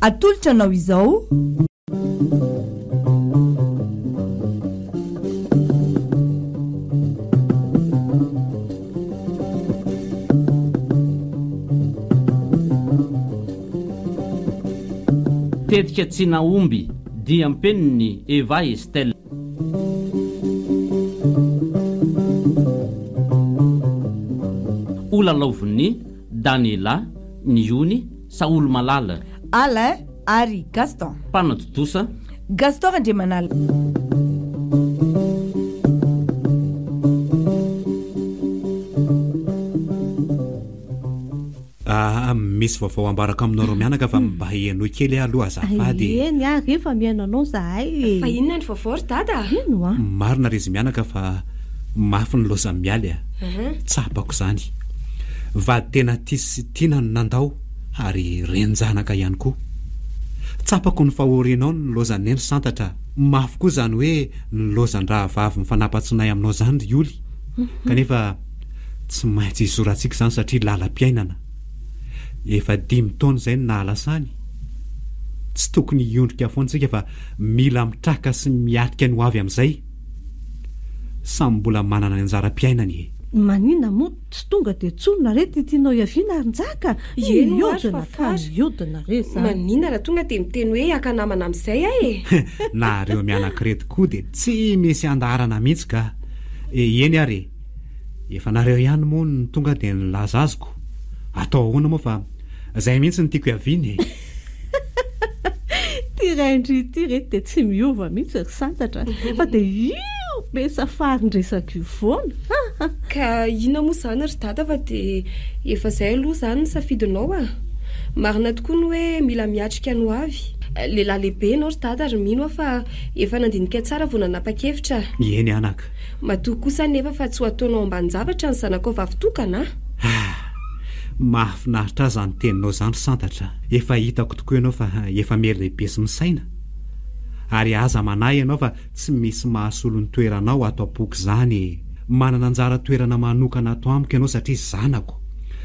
atolotra anao izao. Tetika tsy nahomby dia ampeniny Eva Estelle. Olalaoviny Daniela, Niony, Saolo Malala, Alain ary Gaston. Mpanadodosa Gaston Andriamanala. Misy vaovao ambaraka aminareo mianaka fa mba heno kely aloha azafady. Eny rehefa miainanao zahay. Fa inona ny vaovao ry dada? Ino a? Marina rezy mianaka fa mafy ny loza mialy a. Tsapako zany. Va tena tisy tiana no nandao ary renjanaka ihany koa. Tsapako ny fahorinao ny lozan'ny eny santatra. Mafy koa zany hoe ny lozan-draha vavy mifanampatsinay aminao zany ry Oly. Kanefa tsy maintsy izorantsika zany satria lalam-piainana. Efa 5 taona zay ny nahalasany. Tsy tokony iondrika foana tsika fa mila mitraka sy miatrika ny ho avy amin'izay. Samy mbola manana ny anjara-piainany. Manina moa tsy tonga dia tsonona re tianao iaviana arinjaka. Iodina re zany. Manina raha tonga dia miteny hoe aka namana amin'izay ae. Na reo mianakirety koa dia tsy misy andaharana mihitsy ka. Eny ary. Efa nareo ihany moa ny tonga dia nilaza azoko. Atao ahoana moa fa zay mihitsy ny tiako iaviana. Tiraindry ty reto dia tsy miova mihitsy ry santatra. Fa dia be safarin-dresaka io foana. Ka ina moa zany ry dada fa dia efa zay aloha zany ny safidinao a. Marina tokoa ny hoe mila miatrika ny ho avy. Lehilahy lehibe ianao ry dada ary mino fa efa nandinika tsara vao nanapa-kevitra. Eny anaka. Matoa kosa nefa fa tsy ho ataonao ambanin-javatra ny zanakao vavitokana. Mahafinaritra aza ny teninao zany santatra. Efa hitako tokoa ianao fa efa mely lehibe sy misaina. Ary aza manahy ianao fa tsy misy mahasolo ny toeranao ato am-poky zany. Manana anjara toerana manokana ato amiko ianao satria zanako.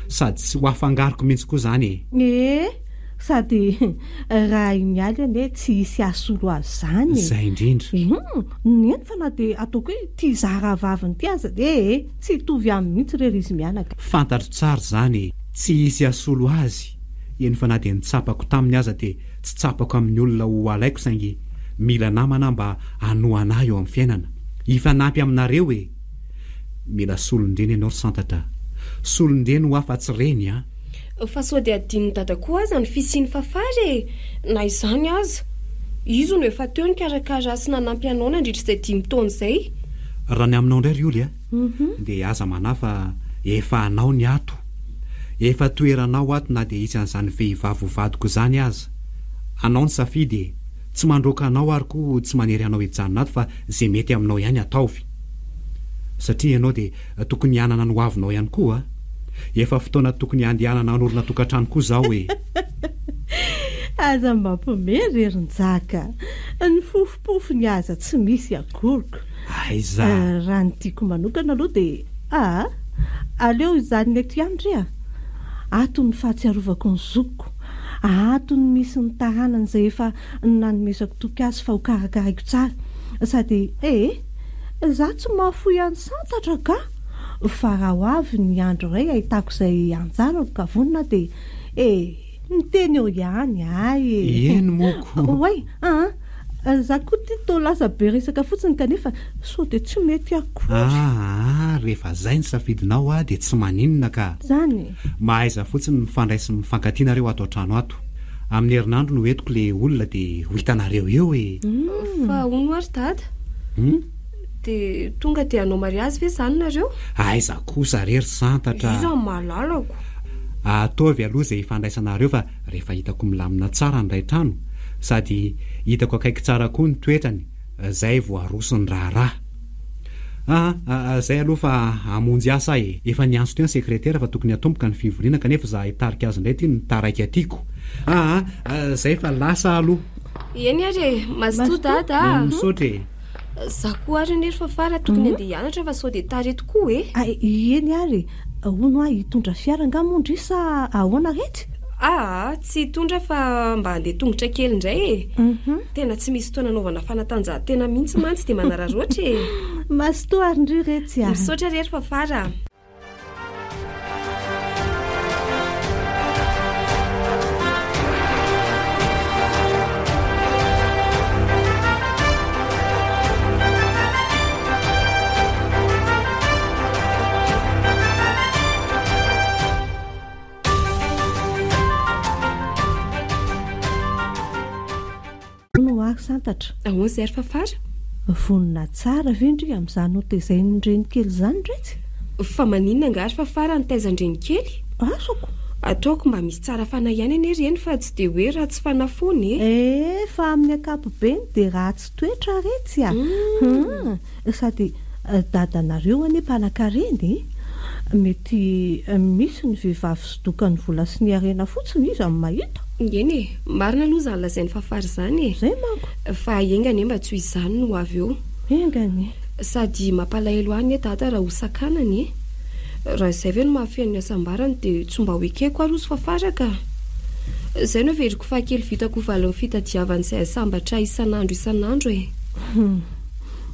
Sady tsy ho afangariko mihitsy koa zany. Sady raha imialy ane tsy hisy asolo azy zany. Zay indrindra. Neny fa na dia ataoko hoe tia zara vaviny ty aza dia tsy hitovy aminy mihitsy rery izy mianaka. Fantatro tsara zany. Tsy hisy asolo azy. Eny fa na dia nitsapako taminy aza dia tsy tsapako amin'ny olona ho alaiko saingy mila namana mba hanoana eo amin'ny fiainana. Ifanampy aminareo e. Mila solondreny ianao ry santatra. Solondreny ho afa-tsy reny a. Fa sao dia adininy dada koa aza ny fisiany fafary na izany aza. Izo no efa teo ny karakara sy nanampy anao nandritra izay 5 taona izay. Raha ny aminao indray ry Oly a. Dia aza manafa efa anao ny ato. Efa toeranao ato na dia hisy an'izany vehivavy ho vadiko zany aza. Anao ny safidy. Tsy mandroaka anao ary koa tsy manery anao hijanona ato fa zay mety aminao ihany ataovy. Satria ianao dia tokony hianana ny ho avinao ihany koa. Efa fotoana tokony handehanana anorina tokantrano koa zao e. Aza mampimery erinjaka. Ny fofopofony aza tsy misy akoriko. Aiza. Raha ny tiako manokana aloha dia aleo izany neto ihany ry a. Ato ny fahatsiarovako ny zokiko. Ato ny misy ny taranany izay efa nanomezako toky azy fa ho karakaraiko tsara. Sady za tsy mahafoy any santatra ka. Fa raha ho avy ny andro iray ahitako izay anjara ka vonina dia miteny eo ihany Eny moko. Oay, za koa tia to lasa be resaka fotsiny kanefa sao dia tsy mety ako. Rehefa zay ny safidinao a dia tsy maninona ka. Zany. Mahaiza fotsiny mifandray sy mifankatinareo ato an-trano ato. Amin'ny herinandro no entiko le olona dia ho hitanareo eo e. Fa hono ary dada. Dia tonga dia anao mariazy ve zany nareo? Aiza kosa rery santatra. Iza malalako. Ataovy aloha izay ifandraisanareo fa rehefa hitako milamina tsara ny ray trano sady hitako akaiky tsara koa ny toetrany zay vao aroso ny raharaha. Zay aloha fa hamonjy asa e. Efa niantso teo ny sekretera fa tokony hatomboka ny fivoriana kanefa za hitarika azy indray ty ny taraiky atiako. Zay fa lasa aloha. Eny ary mazoto dada. Misaotra e. Za koa ary nery fa fara tokony andeha hianatra fa sao dia tary tokoa e. Eny ary hono hitondra fiara nga mondry sa ahoana rehetra? Tsy tondra fa mba andeha tongotra kely indray tena tsy misy fotoana anaovana fanatanjahantena mihitsy mantsy dia manararoatra mastoarindrio retsy misaotra rery fa fara. Santatra ahoana zay ry fa fara vonina tsara vendry amin'izany hotezain'ireny kely zany retsy fa maninona angary fa fara nitaizan-dreny kely asoko ataoko mba misy tsara fana ihany anie reny fa tsy dia hoe raha tsy fanafony fa amin'ny ankapobeny dia raha tsy toetra retsy sady dadanareo anie mpanan-kareny mety misy ny vehivavy sodoka ny vola sy ny arena fotsiny izy amin'ny mahita eny marina aloha izany lazainy fa fara izany zay manko fa engany mba tsy ho izany no avy eo engany sady mampalahelo any dada raha ho sakanany raha izay ve no mahafeno ny asambarany dia tsy mba hoekeko arozy fa fara ka izay no veriko fa kely vitako valiny fitadiavan'izay sambatra isan'andro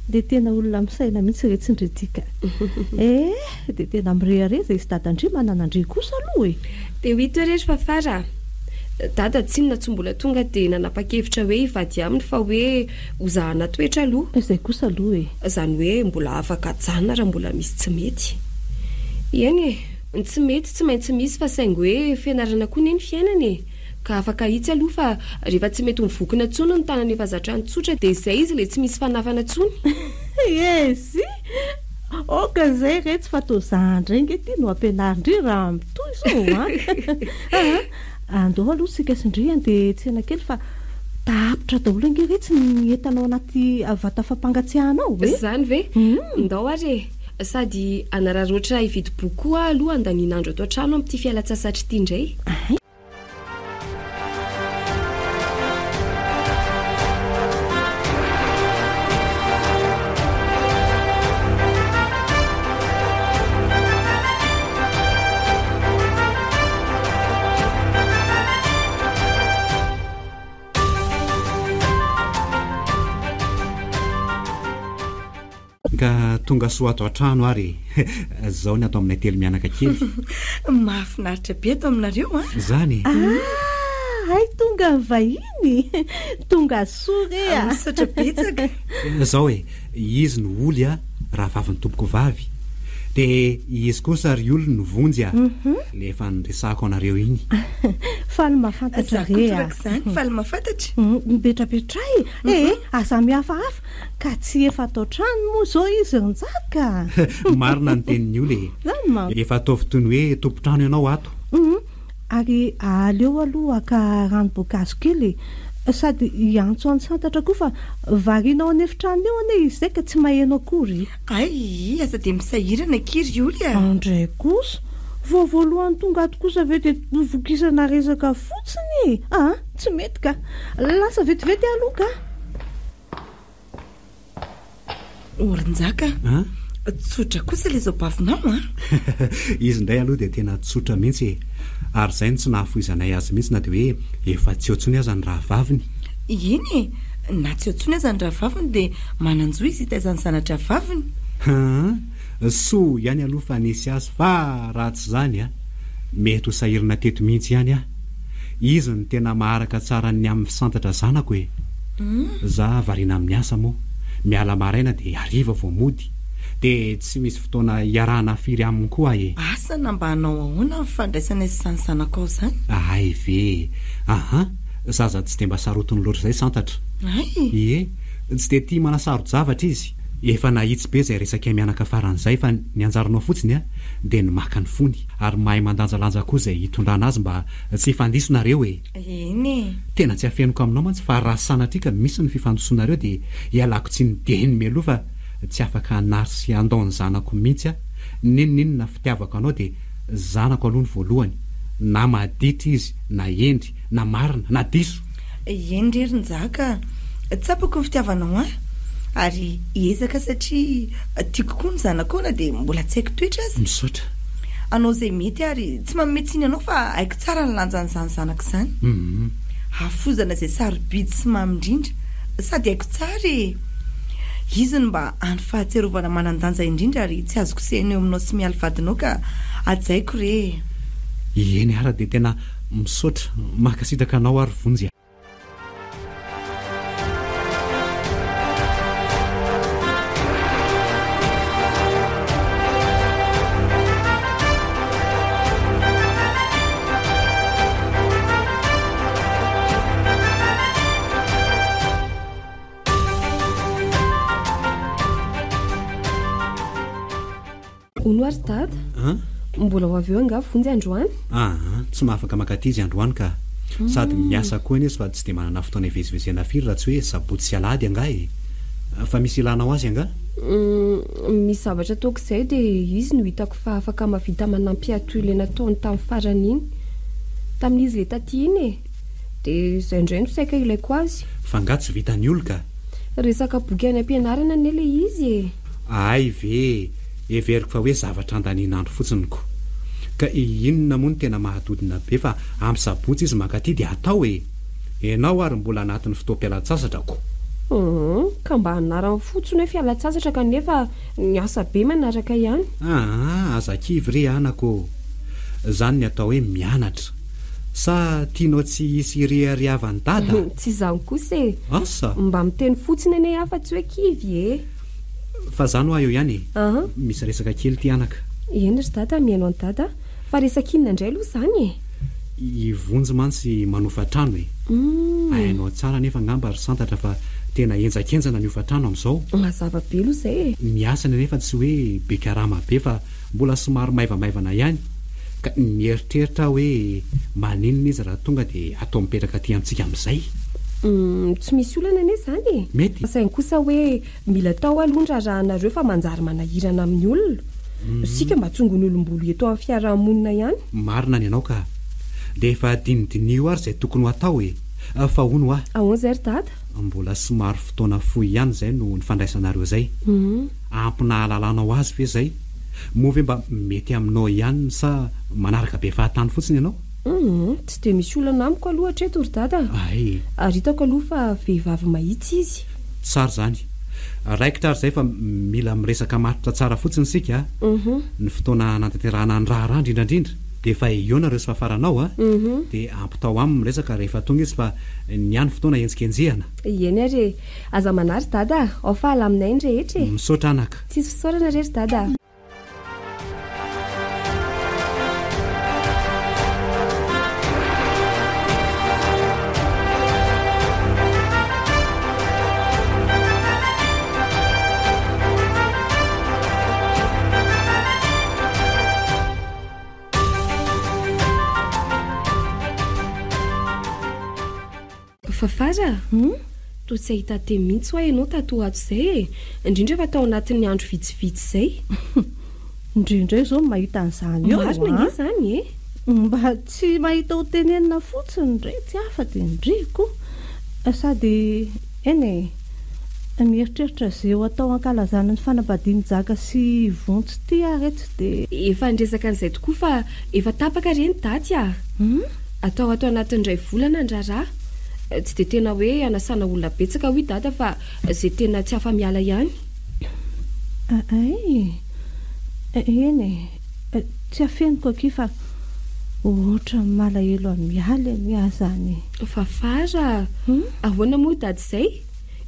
dia tena olona misaina mihitsy retsindretika dia tena mirehare zay sy dadandry mananandry kosa aloha dia hito rery fa fara dada tsy inona tsy mbola tonga dia nanapa-kevitra hoe hivady aminy fa hoe hozahana toetra aloha izay kosa aloha izany hoe mbola afaka janona raha mbola misy tsy mety eny ny tsy mety tsy maintsy misy fa saingy hoe fianarana koa neny fiainana ka afaka hitsy aloha fa rehefa tsy mety mivokona tsony ny tanany efa zatra ny tsotra dia izay izy le tsy misy fanavana tsony esy oka zay retsy fa tozandrenge ty no ampianarindry raha mitoy zao andao aloha sika sindriany dia tsena kely fa tapitra daholo ange retsy ny entanao anaty vata fampangatsiahanao zany ve ndao ary sady anararoatra hividy boky koa aloha andaninandro ato an-trano amin'ity fialatsasatra ity indray ka tonga soa ato an-trano ary zao ny atao aminay telo mianaka kely mahafinaritra be ato aminareo zany ay tonga vahiny tonga soa misaotra betsaka zao izy no oly raha vaviny tompoko vavy dia izy kosa ry olo no vonjy le efa niresahako anareo iny fa ny mahafantatra zany fa ny mahafantatra mipetrapetray aza mihafahafa ka tsy efa atao trano moa zao izy rinjaka marina ny tenin'ny olo efa ataovy toy ny hoe tompo-trano ianao ato ary aleo aloha ka ranobokazo kely sady iantso any santatra koa fa varinao any efitrano eo ane izy zay ka tsy mahenao akory ay aza dia misahirana kiry oly andray kosa voavoalohany tonga ato kosa ve dia vokisana resaka fotsiny tsy mety ka lasa vetivety aloha ka orinjaka tsotra kosa le zao bavinao izy indray aloha dia tena tsotra mihitsy ary izay ny tsy nahafoizanay azy mihitsy na dia hoe efa tsy otsony aza ny raha vaviny iny na tsy otsony aza ny raha vaviny dia mananjo izy hitaizany zanatra vaviny soa ihany aloha fa nisy azy fa raha tsy zany mety ho sahirina teto mihitsy ihany izy ny tena maharaka tsara ny amin'ny santatra zanako za variana amin'ny asa moa miala maraina dia ariva vao mody dia tsy misy fotoana iarahana firy aminy koa asana mba hanao ahoana mifandraisana izy sany zanakao zany ay ve zaza tsy dia mba sarotiny loatra izay santatra tsy dia tia manasarot zavatra izy efa nahitsy be izay resaka mianaka faran'izay fa ny anjaranao fotsiny dia ny maka ny fony ary mahay mandanjalanja koa izay hitondrana azy mba tsy hifandisonareo eny tena tsy hafenoko aminao mantsy fa raha sanatrika misy ny fifandosonareo dia ialako tsy ny deny mialoha fa tsy afaka hanary sy andaony zanako mihitsy ninonina fitiavako anao dia zanako aloha ny voalohany na maditra izy na endry na marina na diso endry erinjaka tsapako ny fitiavanao ary ezaka satria tiako koa ny zanakao na dia mbola tsy haiko toetra azy misaotra anao izay mety ary tsy mametsiny anao fa haiko tsara ny lanjan'izany zanaka izany hafozana izay sarobidy sy mamindrindra sady haiko tsara izy ny mba any fahatserovana manandanja indrindra ary tsy azoko sehina eo aminao sy mialy vadinao ka ajaiko re eny ara dia tena misaotra mahakasitaka anao ary vonjy Onoary dada mbola ho avy eo anga vonjy androany tsy mahafaka makaty izy androany ka sady miasa koa izy fa tsy dia manana fotoana ivezivezena firy raha tsy hoe sabotsy sy alahady anga fa misy ilanao azy anga misy zavatra ataoko izay dia izy no hitako fa afaka mavita manampy atoy ilay nataony tamin'ny farany iny tamin'izy ilay taty iny dia izay indray no saika ilaiko azy fa nga tsy vitany olo ka resaka boky any am-pianarana ny ilay izy ay ve everiko fa hoe zavatra andanian'andro fotsiny ko ka inona moa no tena mahadodina be fa amin'ny sabotsy izy makaty dia atao ianao ary mbola anatin'ny fotoam-pialan-tsasatrako ka mba hanarany fotsiny hoe fialan-tsasatra kanefa ny asa be manaraka ihany azakivy re anako zany ny atao hoe mianatra sa tianao tsy hisy riariavany dada tsy izany kosa asa mba miteny fotsiny ane hafa tsy hoe kivy fa zany ho aho eo ihany misy resaka kely ty anaka eny ry dada mihaino any dada fa resaka inona indray aloha zany ivonjy mantsy manofa-trano hainao tsara nefa ngamba ry santatra fa tena enjakenjana ny ofa-trano amin'izao mazava be aloha izay miasana nefa tsy hoe be karama be fa mbola somary maivamaivana ihany ka nieritreritra hoe maninona izy raha tonga dia atao mipetraka aty amintsika amin'izay tsy misy olana ane zany mety sainy kosa hoe mila tao alondra raha nareo fa manjary manahirana amin'ny olona sika mba tsongony olombolo eto amin'ny fiarahamonina ihany marina ny ianao ka dia efa dinidinio ary izay tokony ho atao fa hono aho ahoana izay ry dada mbola somary fotoana fohy ihany izay no ny fandraisanareo izay ampinahalalànao azy ve izay moa ve mba mety aminao ihany sa manaraka be fahatany fotsiny ianao tsy dia misy olana amiko aloha hatreto ry dada ay ary hitako aloha fa vehivavy mahitsy izy tsara zany raikitra ary izay fa mila miresaka maritra tsara fotsiny sika ny fotoana nantanterahana ny raharah indrindrandrindra dia efa eonareo sy fahafaranao dia ampitao aminy miresaka rehefa tonga izy fa ny any fotoana enjikenjehana eny ary aza manary dada ao fahala aminay ny rehetra misaotra anaka tsisy fisaorana rery dada fafara to tsy ahita te mihitsy ho ianao tato ato izay indrindra fa tao anatin'ny andro vitsivitsy izay indrindra izao mahita an'izany eo marina nge zany mba tsy mahita ho tenenina fotsiny ndray tsy hafa dia ndriko sady eny mieritreritra izay ho atao ankalazana ny fanambadiany jaka sy vontsy ty areto dia efa ndresaka an'izay tokoa fa efa tapaka reny daty atao anatin'indray volana ny raharaha tsy dia tena hoe anasana olona betsaka hoy dada fa izay tena tsy hafa miala ihany eny tsy afeniko aky fa ohatra malahelo amin'ny mialy ny azany fafara ahoana moa dady izay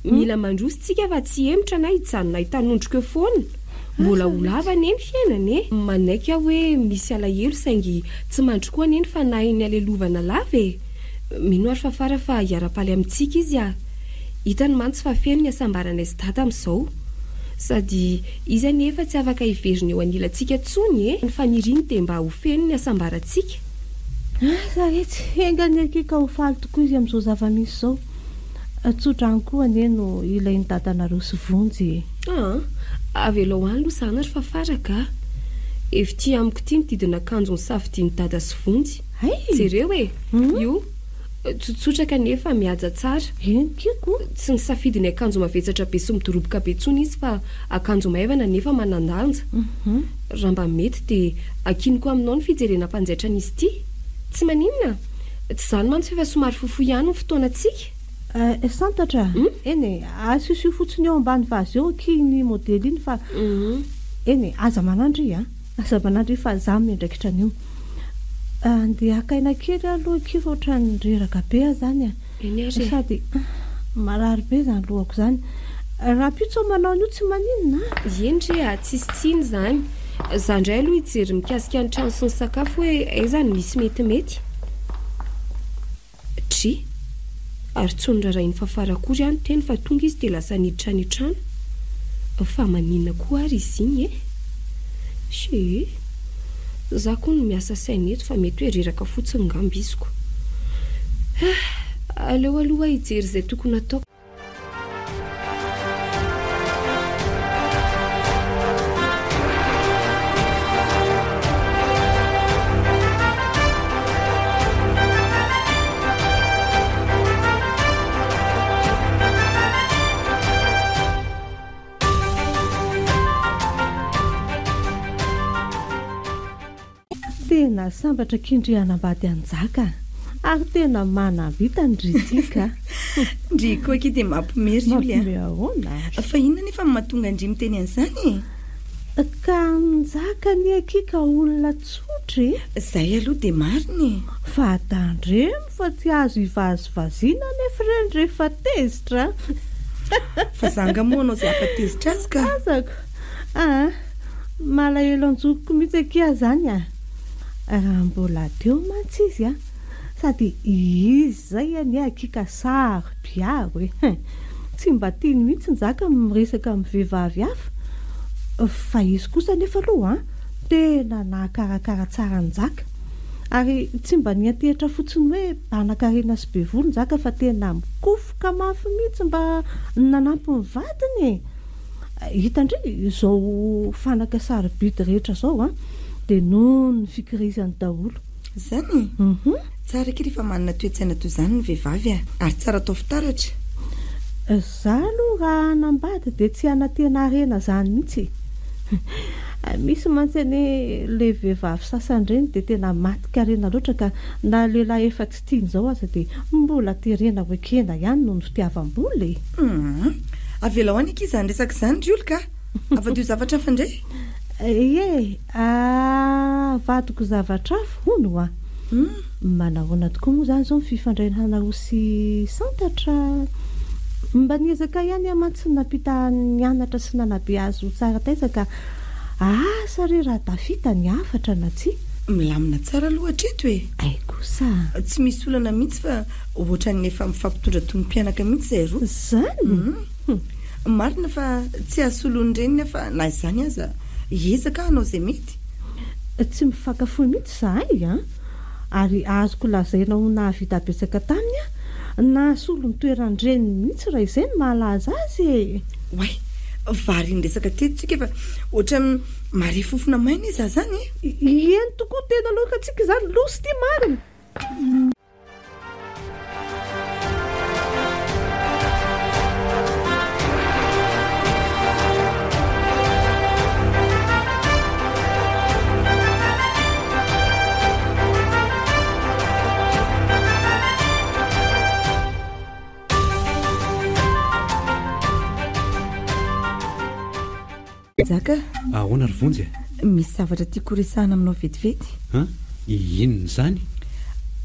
mila mandrositsika fa tsy emotra na hijanona hitanondrika eo foana mbola holavana eny fiainana manaiky aho hoe misy alahelo saingy tsy mandrokoa eny fa nahy ny alelovana lava mino ary fafara fa hiara-paly amintsika izy hitany mantsy fa feno ny asambarana izy dada amin'izao sady izy anefa tsy afaka hiverina eo anilantsika tsony ny faniriny dia mba ho feno ny asambarantsika zaretsy engany akika ho faly tokoa izy amin'izao zava-misy izao tsotra any koa ane no ilay ny dadanareo sy vonjy avy elo any aloha zany ary fafara ka evy amiko ty mitidina akanjo ny safidiany dada sy vonjy jereo io tsotsotra kanefa mihaja tsara. Enkiko Tsy ny safidy ny akanjo mavetsatra be sy midoroboka be tsony izy fa akanjo maivana nefa manandanja. Raha mba mety dia akinoko aminao ny fijerena mpanjaitra n'izy ity. Tsy maninona, tsy zany mantsy efa somary fofo ihany ny fotoanantsika. Santatra eny asisio fotsiny eo ambany vazy eo akiny modely iny fa eny aza manandry aza manandry fa za mendraikitra an'io andeha akaina kely aloha kifa ohatrany reraka be zany sady marary be zany lohako zany raha pitso manao an'io tsy maninona endry tsisitsiny zany za ndray aloha hijery mikasika ny trano sy ny sakafo hoe aiza ny misy metimety tri ary tsondrarainy fa farakory ihany teny fa tonga izy dia lasa niditra ny trano fa maninona koa ary izy igny she za koa no miasa saina eto fa mety hoe reraka fotsiny ngamby iziko aleo aloha hijery izay tokony ataoko. Tena sambatra kindrianambady anjaka ary tena manavita ny dritika ndry koa aky dia mampimery Julia fa inona nefa mahatonga ndry miteny an'izany ka njaka ny akika olona tsotry zay aloha dia mariny fa tandremo fa tsy azo hivazivaziana nefa reny rehefa tezitra fa zanga moa anao izay afa-tezitra azy ka azako malahelo anjokoko mihitsy akia zany raha mbola teo mantsy izy sady izy zay any akika sary biaro tsy mba tiany mihitsy njaka miresaka amin'ny vehivavy hafa fa izy kosa nefa aloha tena nahakarakara tsara njaka ary tsy mba niantehitra fotsiny hoe mpanakarena sy be volo njaka fa tena mikofoka mafy mihitsy mba nanampy ny vadiny hitandry izao fanaka sarobidy rehetra zao dia noho ny fikirizany daholo zany tsara kely efa manana toetsaina toy izany ny vehivavy ary tsara atao fitaratra za aloha raha anambady dia tsy anatena arena zany mihitsy misy mantsy any le vehivavy sasany dia tena maty-karena loatra ka na lehilahy efa tsy tiany izao aza dia mbola terena hoekena ihany noho ny fitiavam-boly avela hoany aky izany resaka izany ry olo ka afa-dio zavatra fandray vadiko zavatra fono manahoana tokoa moa zany zao fifandrainana ho sy santatra mba niezaka ihany amantsy napita nianatra sy nanabe azo tsara taizaka sary raha tafita ny afatra na tsy milamina tsara aloha hatreto ay kosa tsy misy olana mihitsy fa ohatran'ny efa mifampitondra tonom-pianaka mihitsy zay roa zany marina fa tsy asolony reny nefa na izany aza ezaka anao zay mety tsy mifakafoy mihitsy zahay ary azoko lazaina ho nahavita betsaka taminy na solo nitoerandreny mihitsy raha izay ny mahalaza azy way vary ny resaka tetintsika efa ohatra mare fofona maina izy zany eny tokoa tena aloka tsika izany losy ty marina zaka ahoana ry vonjy misy zavatra tiako resahana aminao vetivety inona zany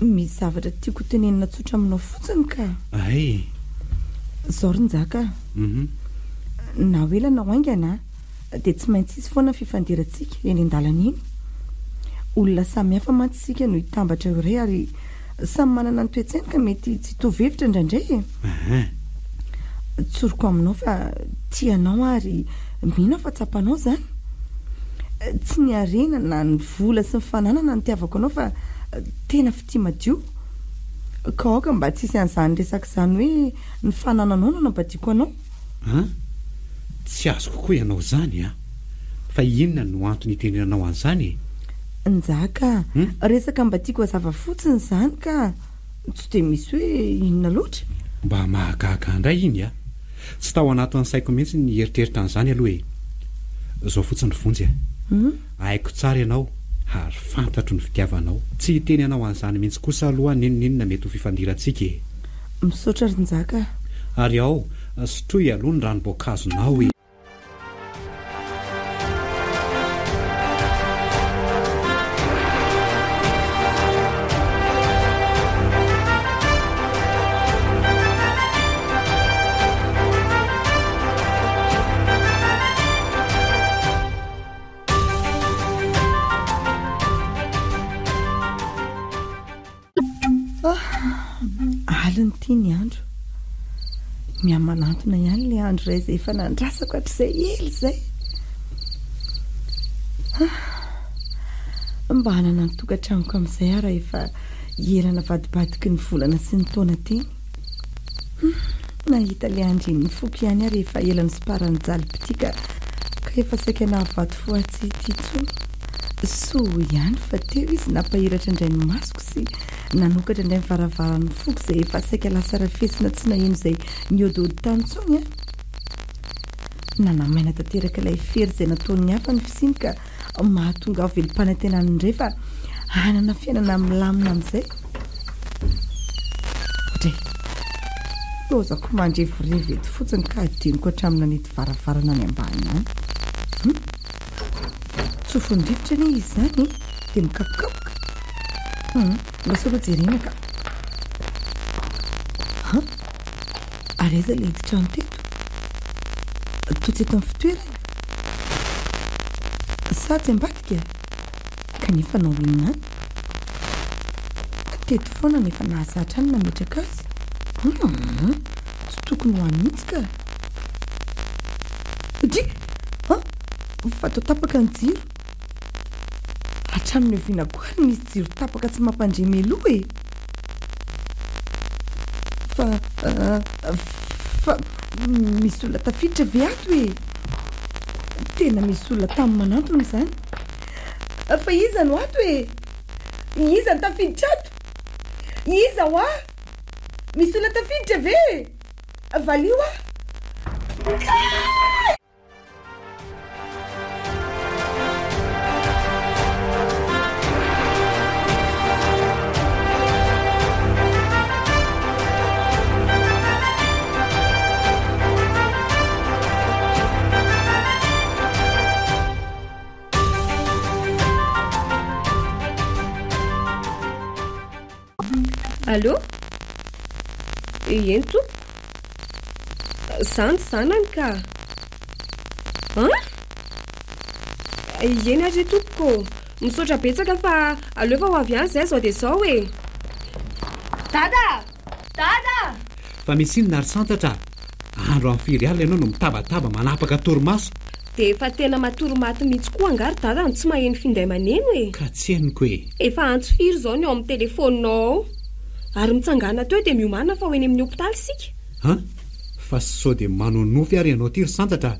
misy zavatra tiako tenenina tsotra aminao fotsiny ka ay zao ry njaka na hoela na hoaingana dia tsy maintsy izy foana fifandirantsika eny an-dalana iny olona samy hafa mantsysika no hitambatra iray ary samy manana ny toetsaina ka mety tsy tovhevitra indraindray tsoroko aminao fa tianao ary mino fa tsapanao zany tsy ny arena na ny vola sy ny fananana ny tiavako anao fa tena fitia madio ka aoka mba tsisy an'izany resaka izany hoe ny fanananao no nampadiako anao tsy azoko koa ianao zany fa inona no antony itenenanao an'izany njaka resaka mba tiako hazava fotsiny zany ka tsy de misy hoe inona loatra mba mahagaga indray iny a tsy tao anatin'ny saiko mihitsy ny eritreritra an'izany aloha e zao fotsiny vonjy haiko tsara ianao ary fantatro ny fitiavanao tsy hiteny anao an'izany mihitsy kosa aloha ninonina mety ho fifandirantsika e misaotra rinjaka ary ao sotroy aloha ny ranom-boankazonao e aliny tia ny andro miamanantona ihany le andro ray zay efa nandrasako hatr'izay ely zay mba hanana nytokantranoko amin'izay raha efa hielana vadibadiky ny volana sy ny taona teny nahita le andriny foko ihany ary efa elany syparany jalipitika ka efa saika nahavady foatsy titsony soa ihany fa teo izy napahiratra indray ny masoko sy nanokatra indray mivaravarany foko zay efa saika lasa rafesina tsy naheno zay niodody tantsony nanamaina tanteraka ilay fery zay nataony hafa ny fisiny ka mahatonga aho velom-panantenany indray fa hanana fiainana milamina amin'izay dre lozako mandrevorevy eto fotsiny ka adiniko hatramina nety varavarana any ambany any tsofondrivotra anie izy zany dia mikapokapoka lasa aloha jerena ka ary aiza le hiditrano teto totsy eto amin'ny fitoerana sa tsy ambadika kanefa nao inona teto foana nefa nahazatra any nametraka azy tsy tokony ho any mihitsy ka di fatao tapaka ny jiro hatramin'ny oviana koa ny misy jiro tapaka tsy mampandremeloha e fa misy olona tafiditra ve ato e tena misy olona tamin'ny manantona izany fa iza no ato e iza no tafiditra ato iza ho a misy olona tafiditra ve valio a Allô? Ento? Zanany ka? Eny ary tompoko. Misaotra betsaka fa aleo fa ho avy any zay zao dia zao e. Dada! Fa misy inona ary santatra andro amin'ny firy alina ianao no mitabataba manapaka torimaso Dia efa tena matoromaty mihitsy koa angary dada no tsy maheno finday maneno e. ka tsy henoko e Efa antso firy zao ny ao amin'ny telefoninao ary mitsangana teo dia miomana fa ho eny amin'ny hopitaly sika fa sao dia manonofy ary ianao ty ry santatra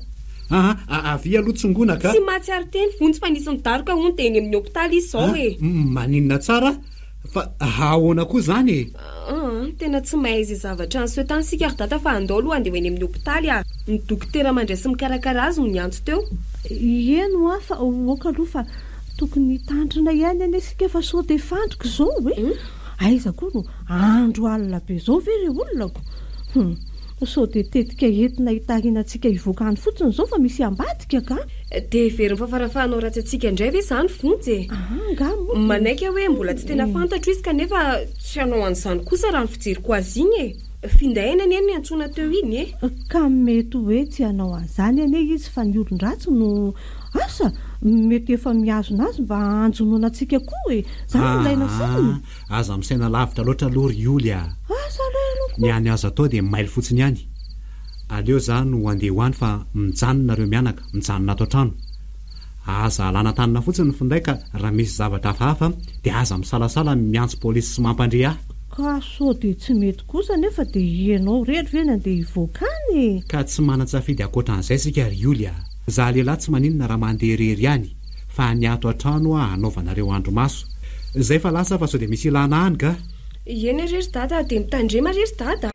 avy aloha tsongona ka tsy mahatsiary teny vontsy fa nisy nidaroka hony dia eny amin'ny hopitaly izy zao e. maninona tsara fa ahoana koa zany e tena tsy mahay izay zavatra ny soetany sika ary data fa andao aloha andeha ho eny amin'ny hopitaly ny dokotera mandray sy mikarakara azy no niantso teo eno fa oka aloha fa tokony tandrina ihany ane sika fa sao dia fandrika zao e aiza koa no andro alina be zao ve re olonako sao dia tetika entina hitarianantsika hivoakany fotsiny zao fa misy ambadika ka dia very mifafarafahanao ratsy atsika indray ve izany vonjy manaiky hoe mbola tsy tena fantatro izy kanefa tsy hanao an'izany kosa raha ny fijeriko azy iny e findaina any ny antsoina teo iny e ka mety hoe tsy hanao an'izany ane izy fa ny olon-dratsy no asa mety efa mihazona azy mba anjonoana antsika koa e zany ilaina fotsiny aza misaina lavitra loatra lory oly ny any azo atao dia maily fotsiny ihany aleo zany no andeha hoany fa mijanonareo mianaka mijanona ato an-trano aza alana tanina fotsiny ny findaika raha misy zavatra hafahafa dia aza misalasala miantso polisy sy mampandre ahy ka sao dia tsy mety kosa nefa dia ianao rery ve ny andeha hivoakany ka tsy manan-tsafidy akoatran'izay sika ry oly za lehilahy tsy maninona raha mandeha rery ihany fa ny ato an-trano anaovanareo andro maso zay fa lasa fa sao dia misy ilana any ka eny rery dada dia mitandrema rery dada.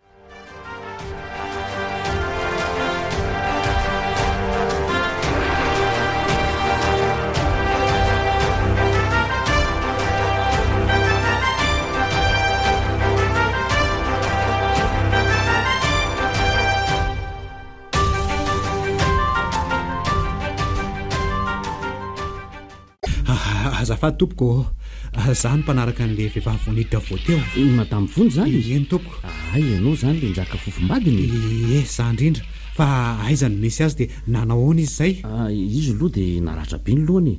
Azafady tompoko, za ny mpanaraka an'le vehivavy voniditra voateo. Madame Vony zany? Eny tompoko. Ay, ianao zany le njaka fofombadiny. Za indrindra, fa aizany misy azy dia nanahoana izy zay? Izy aloha dia naratra be ny lohany.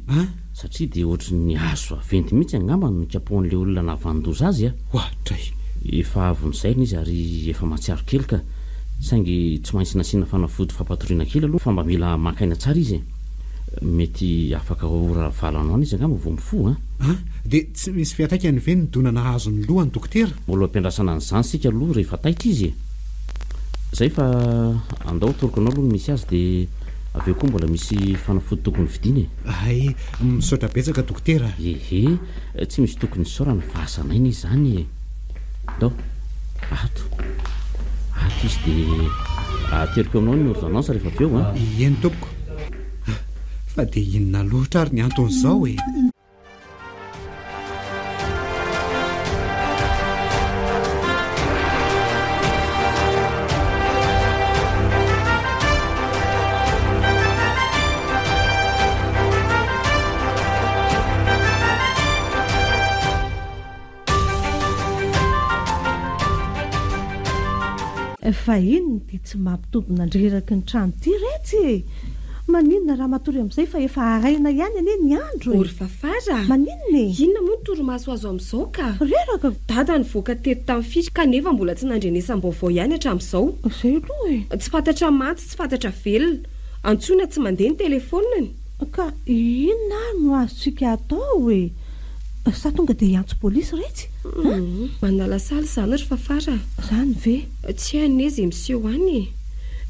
Satria dia ohatry ny azo aventy mihitsy angamba no nikapohan'le olona navandoza azy a. Ohatray. Efa avy nizairina izy ary efa matsiaro kely ka. Saingy tsy maintsy nasiana fanafody fampatoriana kely aloha fa mba mila makaina tsara izy. Mety afaka ora valano any izy angamba vao mifo dia tsy misy fiantraikany ve ny donana hazo ny lohany dokotera? Mbola ampiandrasana an'izany sika aloha rehefa taitra izy. Zay fa andao torokanao aloha misy azy dia aveo koa mbola misy fanafody tokony vidiana. Ay, misaotra betsaka dokotera. Ehe, tsy misy tokony isaorana fa asanaina izy zany. Dao, ato izy dia ateriko aminao ny ordonnance rehefa aveo. Eny tompoko. Fa dia inona loatra ary ny anton'izao e? Fa iny dia tsy mampitombona andreraka ny trano ty retsy e. Maninona raha matory amin'izay fa efa araina ihany anie ny andro. Ory fafara. Maninona e? Inona moa ny torimaso azo amin'izao ka? Reraka. Dada nivoaka teto tamin'ny fitry kanefa mbola tsy nandrenesam-baovao ihany hatramin'izao. Izay aloha e. Tsy fantatra maty, tsy fantatra velona. Antsoina tsy mandeha ny telefoniny. Ka inona no azontsika atao e? Sa tonga dia hiantso polisy retsy? Manala saly izany ry fafara. Zany ve? Tsy haneza miseho any.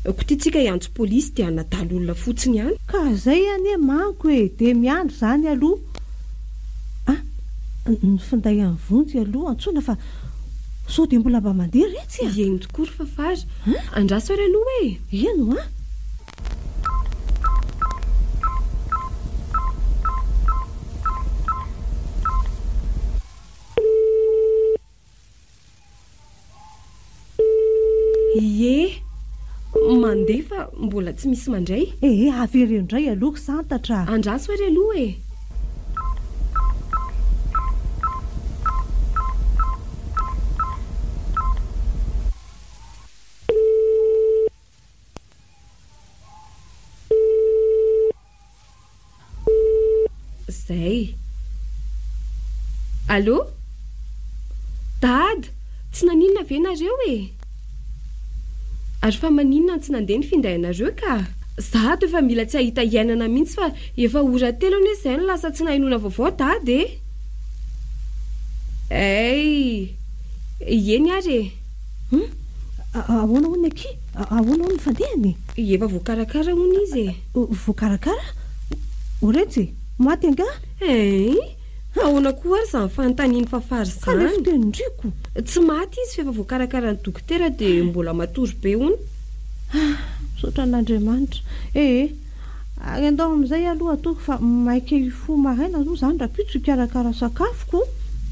Kotiantsika hiantso polisy dia hanadalo olona fotsiny ihany. Ka zay anie manko e, dia miandry zany aloha. Ny finday amin'ny vonjy aloha antsoina fa sao dia mbola mba mandeha retsy a? Eny tokoa ry fafara. Andraso ary aloha e. Eno Ie, mandeha fa mbola tsy misy mandray. Avereo indray aloha santatra. Andraso ary aloha e. Zay. Allô? Dad, tsy naninona ve nareo e? Ary fa maninona tsy nandeha ny findainareo ka? Zato efa mila tsy ahita iainana mihitsy fa efa ora telo anie izay no lasa tsy nahinona vaovao dady e. Ey, eny ary e. Ahoana hono aky? Ahoana hono fandehany? Efa voakarakara hono izy e. Voakarakara? Oretsy, maty anga? Ahoana koa ary izany fanontaniany fafary izany? Ka le fitenindriko. Tsy maty izy fa efa voakarakara ny dokotera dia mbola matory be hono. Misaotra an'Andriamanitra. Ary andao amin'izay aloha atoko fa maika ifo maraina aloha izany raha pitso ikarakara sakafoko.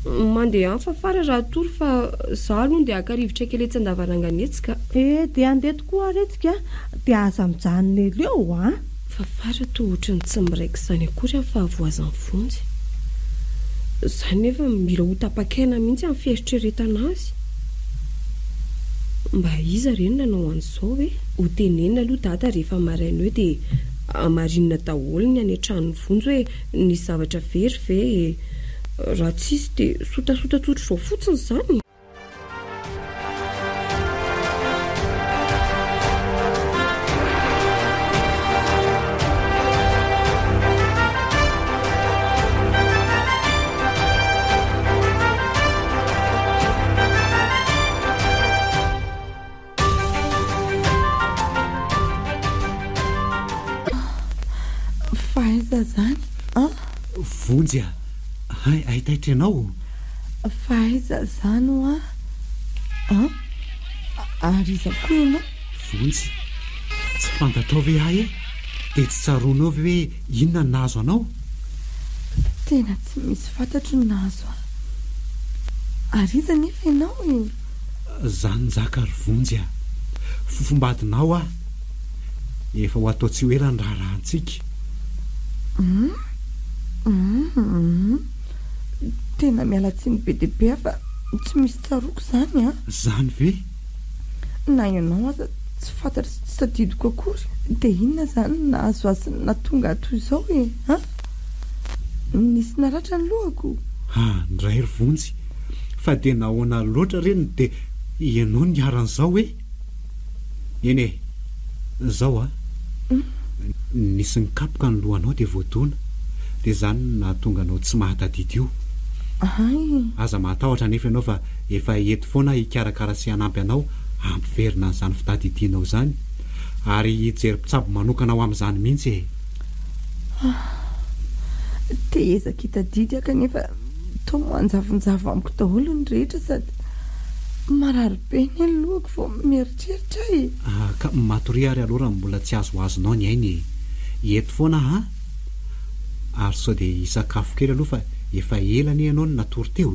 Mandeha any fafara raha tory fa izaho aloha dia haka-rivotra kely etsy an-davarangana dia andeha tokoa aretsika dia aza mijanona eleo Fafara toa ohatrany tsy miraika izany akory amin'ny fahavoazan'ny vonjy. Izany nefa mila ho tapa-kaina mihitsy amin'ny fieritreretana azy. Mba iza reny nanao an'izao hoe? Ho tenenina aloha dada rehefa maraina eo dia amarinina daholo ny any an-tranon'ny vonjy hoe nisy zavatra very ve raha tsisy dia sotasota tsotro izao fotsiny izany. Fahaiza zany? Vonjy ahitaitra ianao. fa aiza zany ary iza koa ianao vonjy tsy fantatrao ve ahy dia tsy tsaroanao hoe inona ny nahazo anao tena tsy misy fantatro ny nahazo ary iza nefa ianao zany zaka ry vonjy fofombadinao efa ho atao tsy ho ela ny raharahantsika tena mialatsiny be deabe fa tsy misy tsaroko zany zany ve na ianao aza tsy fantatra sy tsy tadidiko akory dia inona zany nahazo azy natonga atoy izao nisy naratra ny lohako ndray ry vonjy fa dia nahoana loatra reny dia ianao ny aran'izao hoe eny zao nisy nikapoka ny lohanao dia voadona dia zany nahatonga anao tsy mahatadidy io aza mahatahotra nefa ianao fa efa eto foana hikarakara sy hanampy anao ampiverina n'izany fitadidianao zany ary hijery mpitsabo manokana ao amin'izany mihitsy te ezaka hitadidy kanefa to manjavonjavo amiko daholo ny rehetra sady marary be ny lohako vao mieritreritra ka matory ary aloha raha mbola tsy azo azonao ny ainy eto foana ary sao dia hisakafo kely aloha fa efa elany ianao ny natory teo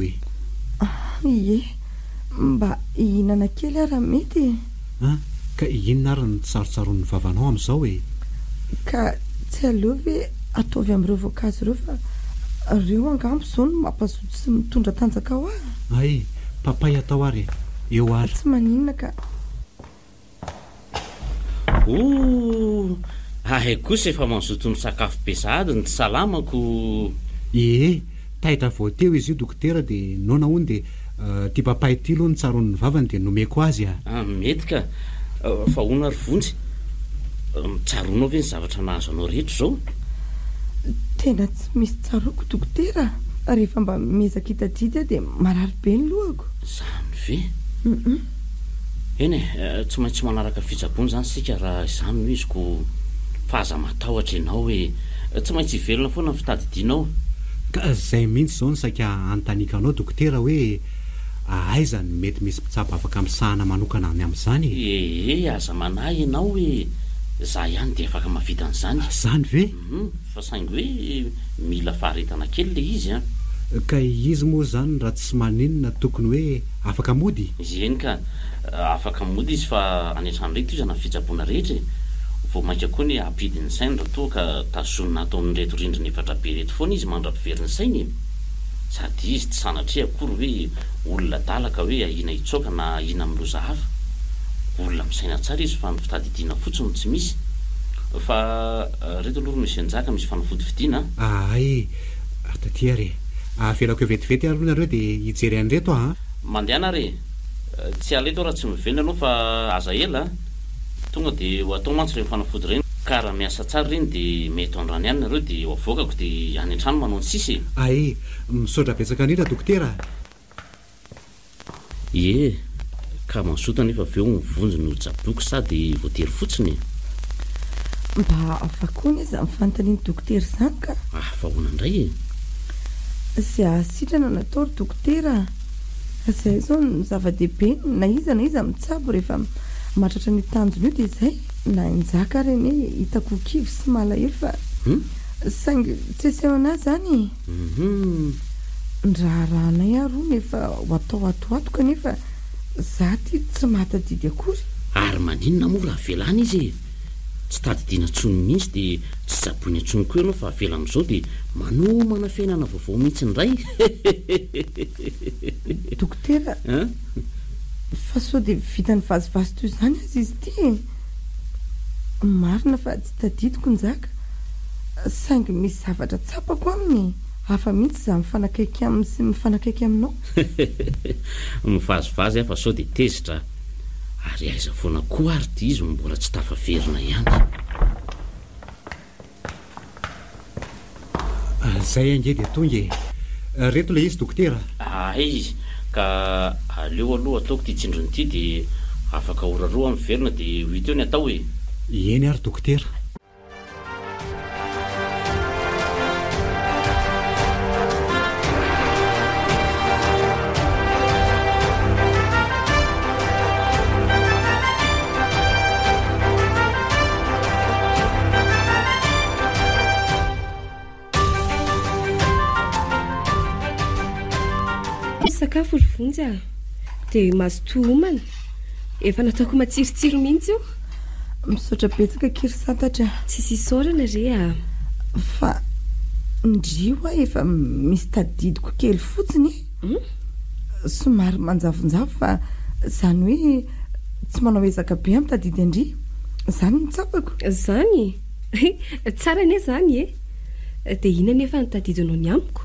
mba ihinana kely raha mety ka inona ary ny tsarotsaron'ny vavanao amin'izao ka tsy aleo ve ataovy amin'ireo voankazo ireo fa ireo angambo izao no mampazoto sy mitondra tanjaka ao ay papay atao ary eo ary tsy maninona ka ahay kosa efa mazoto ny sakafo be sahady ny salamako taitra vao teo izy io dokotera dia nona hono dia ty papay ty aloha ny tsaron'ny vavany dia nomeko azy mety ka fa hoana ry vonjy mitsaronao ve ny zavatra nahazo anao rehetra zao tena tsy misy tsaroko dokotera rehefa mba miezaka hitadidy dia marary be ny lohako zany ve eny tsy maintsy manaraka fitsabony zany sika raha izany no iziko fa aza matahotra ianao hoe tsy maintsy hivelona foana ny fitadidianao ka zay mihitsy zao ny saika anontaniaka anao dokotera hoe aiza ny mety misy mpitsabo afaka amisahana manokana any amin'izany aza manahy ianao hoe za ihany dia afaka mavita an'izany zany ve fa saingy hoe mila faharetana kely le izy ka izy moa zany raha tsy maninona tokony hoe afaka mody eny ka afaka mody izy fa anetrany reto izy na fitsaboana rehetra vao mainka koa ny ampidiny sainy raha toa ka tazonina atao ny reto rindriny efatra be reto foana izy mandrapiveriny sainy sady izy tsy sanatria akory hoe olona dalaka hoe ahina hitsoka na ahina miloza hafa olona misaina tsara izy fa ny fitadidiana fotsiny tsy misy fa reto aloha misy anjaka misy fanafody fidiana ay taty ary afelako vetivety aloha nareo dia hijery an'reto mandehana re tsy aleto raha tsy mivelona anao fa aza ela tonga dia ho atao mantsy reny fanafody reny ka raha miasa tsara reny dia mety andrany ihany nareo dia ho avoakako dia any an-trano manao ny sisy misaotra betsaka indrindra dokotera ka mansota nefa aveo mivonjy no jaboko sady voatery fotsiny mba afakoana izy mifanontaniany dokotera izany ka fa hoana indray zay ahasitrana natao ry dokotera zay zao ny zava-dehibe na iza mitsabo rehefa matratra ny tanjony io dia izay na injaka reny hoe hitako kivy sy malahelo fa saingy tsy eseho anazy zany ndraharanay aroa nefa ho atao atoatoka nefa za ty tsy mahatadidy akory ary maninona moa raha velany izy tsy tadidiana ntsony mihitsy dia tsy jaboiny antsony koa ianao fa avelan'izao dia manomana fiainana vaovao mihitsy ndray dokotera fa sao dia vitany vazivazy toy izany azy izy ty marina fa tsy tadidiko njaka saingy misy zavatra tsapako aminy hafa mihitsy za mifanakaiky aminy sy mifanakaiky aminao mivazivazy fa sao dia tezitra ary aiza foana koa ary ty izy mbola tsy tafaverina ihany zay ange dia tonga reto ilay izy dokotera ka aleo aloha ataoko ty tsindrony ity dia afaka oraroa miverina dia ho ito eo ny atao eny ary dokotera sakafo ry vonjy a dia mazotoa homana efa nataoko matsirotsiro mihitsy io misaotra betsaka kiry santatra tsisy isaorana re a fa ndrio a efa misy tadidiko kely fotsiny somary manjavonjavo fa zany hoe tsy manao ezaka be amin'ny tadidy andry zany nitsapako zany tsara anie zany dia ina nefa nytadidinao ny amiko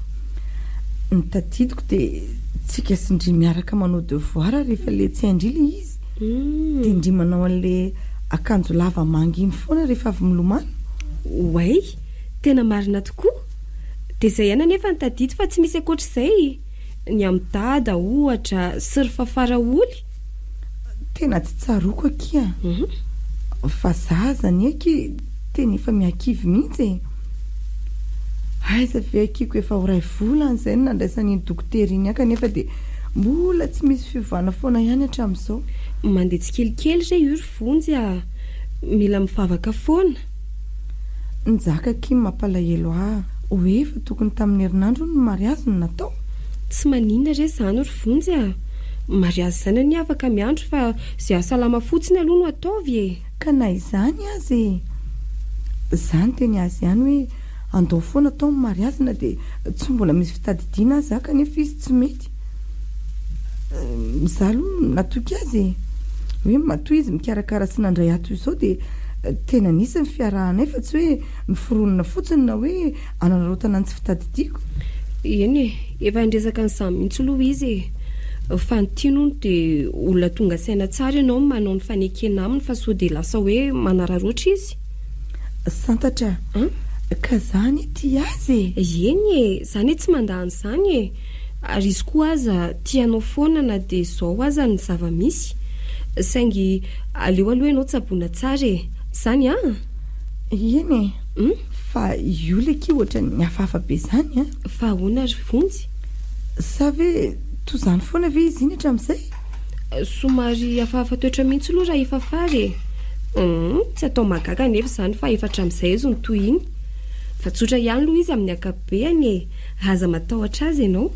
ny tadidiko dia tsika sindry miaraka manao devoir rehefa le tsy andrily izy dia ndry manao an'le akanjo lava manginy foana rehefa avy milomano way tena marina tokoa dia izay ihany nefa ny tadidy fa tsy misy akoatr'izay ny amdada ohatra sy ry fafaraoly tena tsy tsaroko akia fa zazany aky tena efa miakivy mihitsy aiza ve akiko efa ho ray volan'izay no nandraisan'iny dokotera iny aka nefa dia mbola tsy misy fivana foana ihany hatramin'izao mandeha tsy kelikely re io ry vonjy a mila mivavaka foana nijaka kimy mampalahelo hoe efa tokony tamin'ny herinandro no mariazy no natao tsy maninona re zany ry vonjy a mariazy zany any afaka miandro fa izay asalama fotsiny aloha no ataovy ka na izany azy zany teny azy ihany hoe andao foana tao ny mariazina dia tsy mbola misy fitadidiana azy kanefa izy tsy mety za aloha natoky azy hoe matoa izy mikarakara sy nandray ato izao dia tena nisy ny fiarahanay fa tsy hoe niforonona fotsiny na hoe ananarotana ny tsy fitadidiako eny efa andresaka nyzamy mihitsy aloha izy fa nytianony dia olona tonga saina tsara ianao manao ny fanekena aminy fa so dia lasa hoe manararoatra izy santatra ka zany ty azy eny zany tsy mandahany zany ary izy koa aza tianao foana na dia zao aza ny zava-misy saingy aleo aloha ianao tsaboana tsara zany eny fa io leky ohatra ny hafahafa be zany fa ahoana ry vonjy sa ve toy zany foana ve izy iny hatramin'izay somary hafahafa toetra mihitsy aloha raha efa fary tsy atao magaga nefa zany fa efa hatramin'izay izy ny toy iny fa tsotra ihany aloha izy amin'ny akabeany aza matahotra azy ianao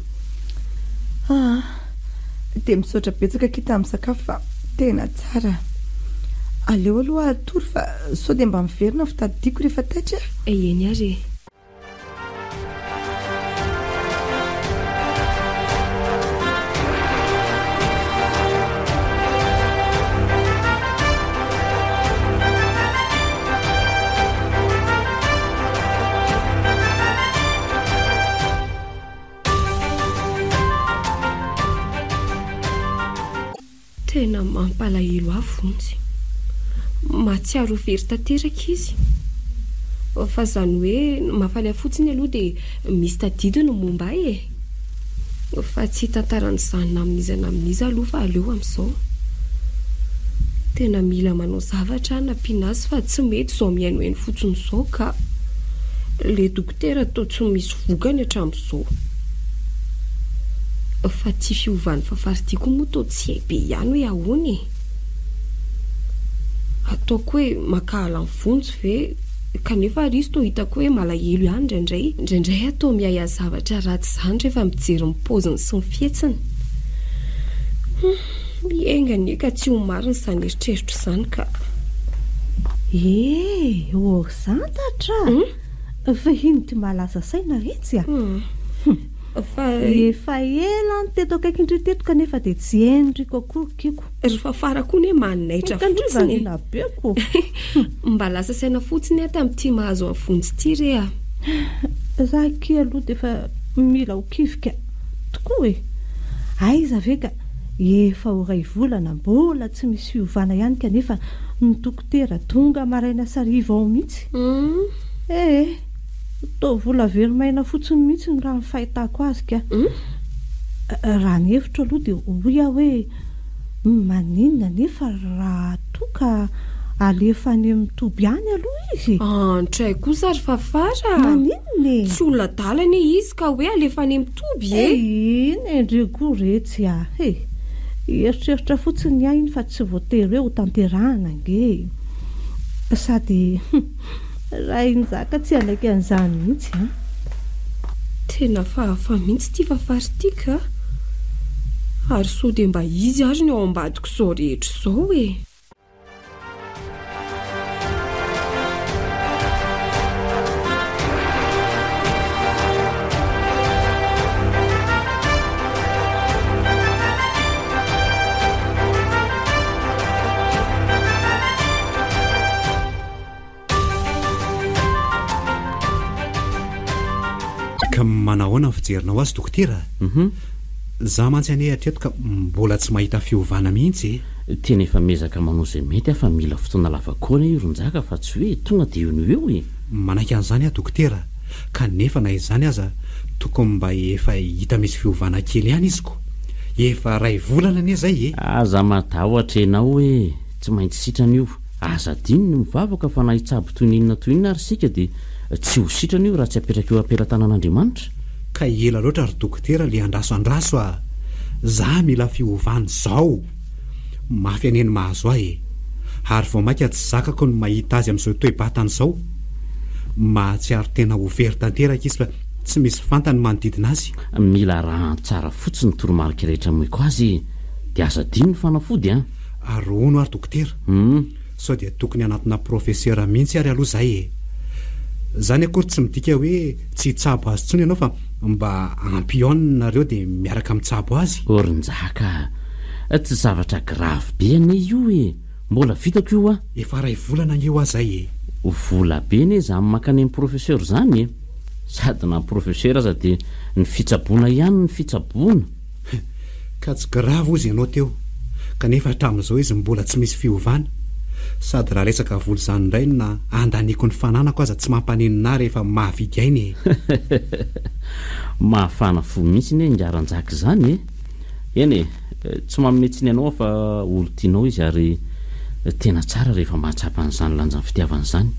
dia misaotra betsaka kita amin'ny sakafo fa tena tsara aleo aloha atory fa sao dia mba miverina fitadidiako rehefa taitra eny ary tena mampalahelo avonjy mahatsiaro very tanteraka izy fa zany hoe mahafaly afotsiny aloha dia misy tadidy no momba fa tsy tantarany zanona amin'izy na amin'izy aloha fa aleo amin'izao tena mila manao zavatra nampiana azy fa tsy mety zao mihainohaino fotsiny izao ka le dokotera atao tsy misy vokany hatramin'izao fa tia fiovan'ny fafaritiako moa tao tsy hay be ihany hoe ahoany ataoko hoe makahala ny vonjy ve kanefa ary izy to hitako hoe malahelo ihany indraindray atao mihay zavatra ratsy zany rehefa mijery ny paoziny sy ny fietsiny miaingany ka tsy ho mariny izany eritreritro izany ka santatra fa ino ty malaza saina retsy fa efa ela ny teto akaiky indry teto kanefa dia tsy endriko akorokiko ry fafara koa ne maninaitra fotsiny beko mba lasa saina fotsiny tamin'ity mahazo amin'ny vonjy ity re za ke aloha dia efa mila ho kivika tokoa aiza ve ka efa ho ray volana mbola tsy misy fiovana ihany kanefa ny dokotera tonga maraina sariva ao mihitsy to vola verimaina fotsiny mihitsy ny raha ny fahitako azy ka raha ny hevitra aloha dia hoia hoe maninona nefa raha toka alefany amin'ny toby any aloha izy antray kosa ry fafara maninona tsy olona dalany izy ka hoe alefany amin'ny toby iny endreko retsy eritreritra fotsiny iny fa tsy voatery hoe ho tanterahana nge sady raha inzaka tsy alaiky an'izany mihitsy tena fahafa mihitsy ty fafary tika ary so dia mba izy ary ny ao ambadiko izao rehetra izao e. Ka manahoana ny fijerinao azy dokotera? Za mantsy ane hatreto ka mbola tsy mahita fiovana mihitsy. Tena efa mezaka manao izay mety fa mila fotoana lavakoana iron-jaka fa tsy hoe tonga dia eo e. Manaiky an'izany a dokotera, kanefa na izany aza tokony mba efa hita misy fiovana kely ihany iziko. Efa 2 volana anie zay e. Aza matahotra enao hoe tsy maintsy sitrana io. Aza diny ny mivavaka fa na hitsabo toy inona ary sika dia tsy ho sitrana io raha tsy apetraka eo ampelantanan'Andriamanitra. Ka ela loatra ry dokotera le andraso a. Za mila fiovana zao. Mafy aneny mahazo ahy e. Ary vao mainka tsy zakako ny mahita azy amin'izao toe-batana izao. Mahatsiaro tena ho very tanteraka izy fa tsy misy fantany manodidina azy. Mila raha tsara fotsiny toromarika rehetra moiko azy dia aza diny ny fanafody a. Ary hono ary dokotera. Sao dia tokony anatina profesera mihitsy ary aloha zay e. Zany akory tsy midika hoe tsy hitsabo azy tsony ianao fa mba ampionareo dia miaraka mitsabo azy. Orinjaka, tsy zavatra grave be ane io e. Mbola vitako io a. Efa 2 volana eo azy zay e. Vola be ne za makany amin'ny profesera zany e. Sady na profesera aza dia ny fitsaboana ihany ny fitsaboana. Ka tsy grave ozy ianao teo. Kanefa hatramin'izao izy mbola tsy misy fiovana. Sady raha resaka voly izany indray na andaniko ny fananako aza tsy mampanenina rehefa mahavidy ainy e. Mahafana fo mihitsy ne ngiaran-jaka izany e. Eny e, tsy mametsiny ianao fa olo tianao izy ary tena tsara rehefa mahatsapa an'izany lanjan'ny fitiavana izany.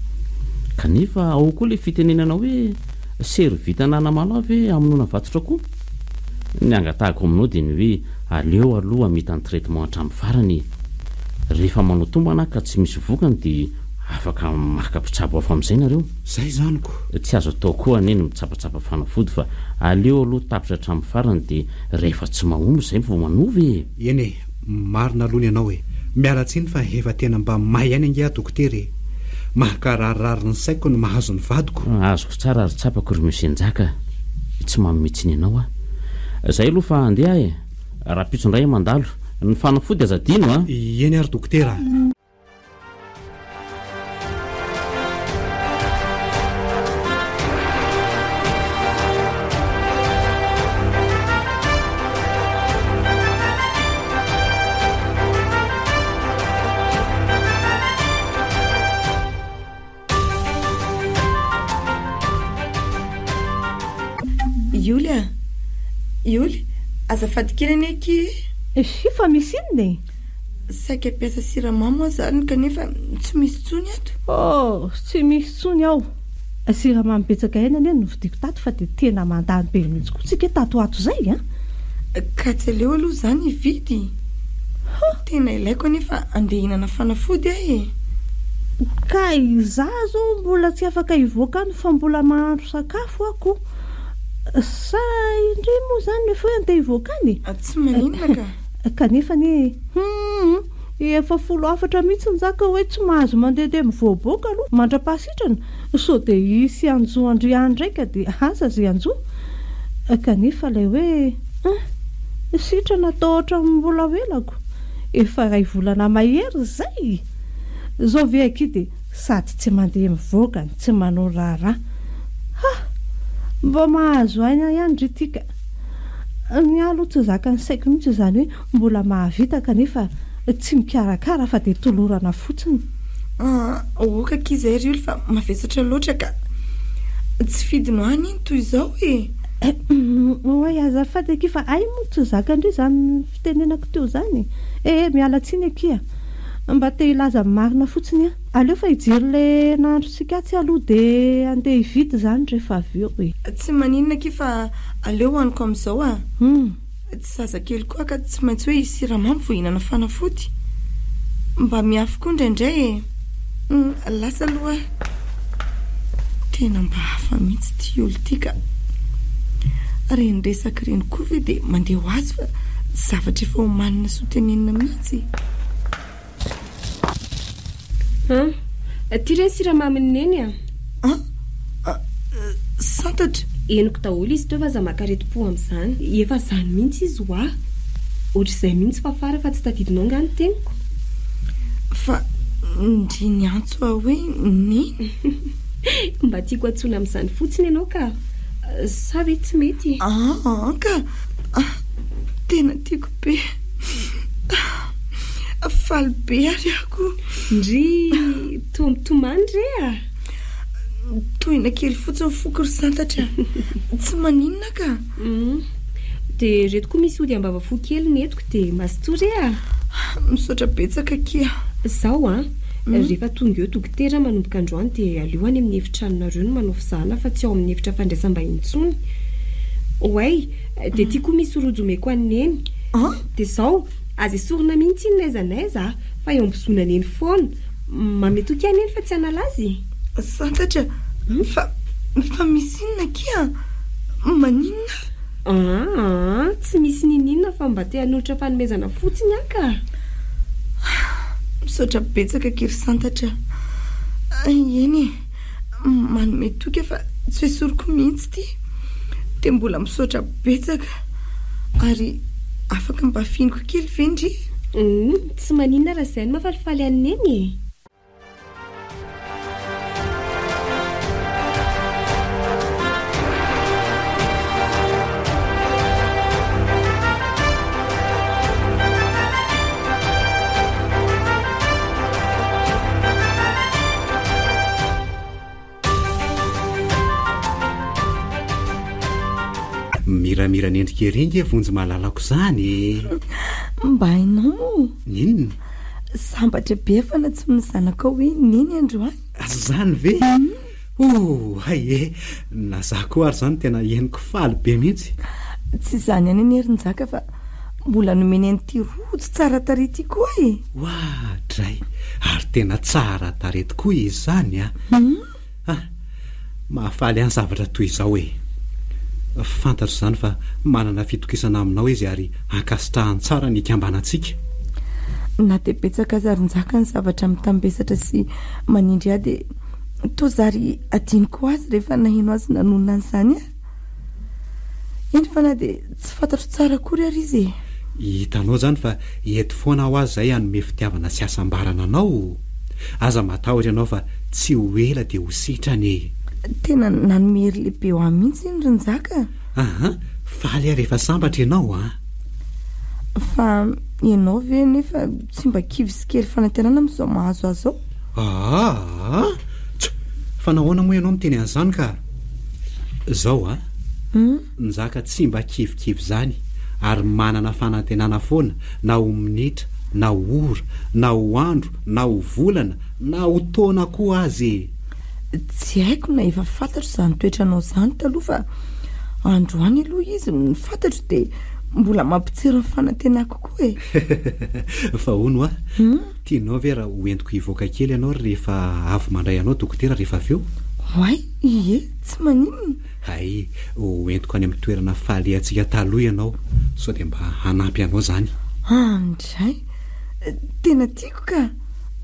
Kanefa ao koa le fitenenana hoe sery vita nanamalo avy amonoana vatotra koa. Ny angatahako aminao dia ny hoe aleo aloha mita ny traitement hatramin'ny farany. Rehefa manao tombana ka tsy misy vokany dia afaka maka mpitsabo hafa amin'izay nareo. Zay zaniko. Tsy azo atao koa aneny mitsapatsapa fanafody fa aleo aloha tapitra hatramin'ny farany dia rehefa tsy mahomby izay vao manovy e. Eny e, marina aloha ianao e. Miala tsiny fa efa tena mba mahay ihany ange dokotera e. Mahakararirary ny saiko ny mahazo ny vadiko. Azoko tsara ary tsapako ry monsieur Njaka. Tsy mametsiny ianao a. Zay aloha fa andeha e. Raha pitsondray mandalo. Ny fanafody aza dino a. Eny ary dokotera. Ioly, azafady kely anie aky. Fa misy inona? Saika ampiasa siramamy zany kanefa tsy misy tsony ato. Tsy misy tsony ao. Siramamy betsaka aina anie novidiko tato fa dia tena mandany be mihitsy koa tsika tato ato zay a. Ka tsy aleo aloha zany hividy. Tena ilaiko anefa andeha hinana fanafody ahy e. Ka izaho zao mbola tsy afaka hivoaka any fa mbola mahandro sakafo ako. Sa indray moa zany rehefa hoe andeha hivoaka any? Tsy maninona ka. Kanefa ne efa 14 mihitsy nizaka hoe tsy mahazo mandeha mivoaboaka aloha mandra-pahasitrana. So dia hisy anjo andriany ndraika dia asa zay anjo. Kanefa ilay hoe sitrana tao ohatran'ny mbola velako. Efa 2 volana mahery zay. Zao ve aky dia sady tsy mandeha mivoaka tsy manao raharaha. Mba mahazo aina ihany ry tika. Ny aloha tsy zaka ny saiko mihitsy izany hoe mbola mahavita kanefa tsy mikarakara fa dia tolorana fotsiny. Okaka izay ry olo fa mavesatra loatra ka tsy fidinao any iny toy izao e. Oe azafady aky fa ay moa tsy zaka indray izany fitenenako teo izany. Miala tsiny aky a. Mba te hilaza marina fotsiny a. Aleo fa hijery le nahandrosika tsy aloha dia andeha hividy izany rehefa avy eo e. Tsy maninona aky fa aleo hoaniko amin'izao a. Tsy zazakely koa ka tsy maintsy hoe siramamy vao hihinana fanafody. Mba miafy koa indraindray e. Lasa aloha tena mba hafa mihitsy ty olo ty ka reny resaka reny koa ve dia mandeha ho azy fa zavatra efa homanina sotenenina mihitsy. Ty reny siramaminy neny santatra eniko daholo izy teo fa za makareti-po amin'izany efa zany mihitsy izy ho ohatr'izay mihitsy fa fara fa tsy tadidinao nga ny teniko fa ndry ny antso hoe neny mba tiako atsona amin'izany fotsiny ianao ka sa ve tsy mety ka tena tiako be faly be ary ako ndry tomtomany re toina kely fotsiny foko ry santatra tsy maninona ka dia reto koa misy ody ambava fo kely netiko dia mastory misaotra betsaka kia zao rehefa tonga eo dokotera manomboka androany dia aleoany amin'ny efitranonareo no manao fizahana fa tsy ao amin'ny efitra fandraisam-bahiny intsony oay dia tia koa misy rojo omeko aneny dia zao aza esorina mihitsy iny naizanaiza fa eo ambozona neny foana mametoky aneny fa tsy analazy santatra fa misy inona kia maninona tsy misy nininona fa mba te hanolotra fanomezana fotsiny aka misaotra betsaka kely santatra eny manome toka fa tsy esoriko mihitsy ty dia mbola misaotra betsaka ary afaka mbafiniko kely vendry tsy maninona raha izay no mafalifaly aneny miramira nendrika eringy vonjy mahalalako izany mba hainao ninona sambatra be efana tsy mizanaka hoe neny androany zany ve naza koa ary zany tena eniko faly be mihitsy tsy izany any any herinjaka fa mbola nomeny an'ity rojo tsara tarety koa dray ary tena tsara tarety koa izy zany mahafaly any zavatra toy izao fantatro izany fa manana fitokisana aminao izy ary ankasitrahany tsara ny ikambanantsika na dia betsaka zarinjaka ny zavatra mitambesatra sy manindry ahy dia tozary adiniko azy rehefa nahino azy nanonona an'izany eny fa na dia tsy fantatro tsara kory ary izy hitanao zany fa eto foana ho azy zay hanome fitiavana sy asambarana anao aza matahotra ianao fa tsy ho ela dia ho sitrany tena nanomery lehibe ho any mihitsy iny rinjaka faly ary rehefa sambatra ianao fa ianao ve nefa tsy mba kivy sy kely fanantenana amin'izao mahazo azao fa nahoana moa ianao miteny an'izany ka zao nizaka tsy mba kivikivy zany ary manana fanantenana foana na ho minitra na ho ora na ho andro na ho volana na ho taona koa azy tsy haiko na efa fantatro izany toetranao izany taloha fa androany aloha izy ny fantatro dia mbola mampitsiry ny fanantenako koa fa hono tianao ve raha hoentiko hivoaka kely ianao rehefa avy mandray anao dokotera rehefa avy eo tsy maninona hoentiko any amin'ny toerana faly antsika taloha ianao sao dia mba hanampy anao zany ndray tena tiako ka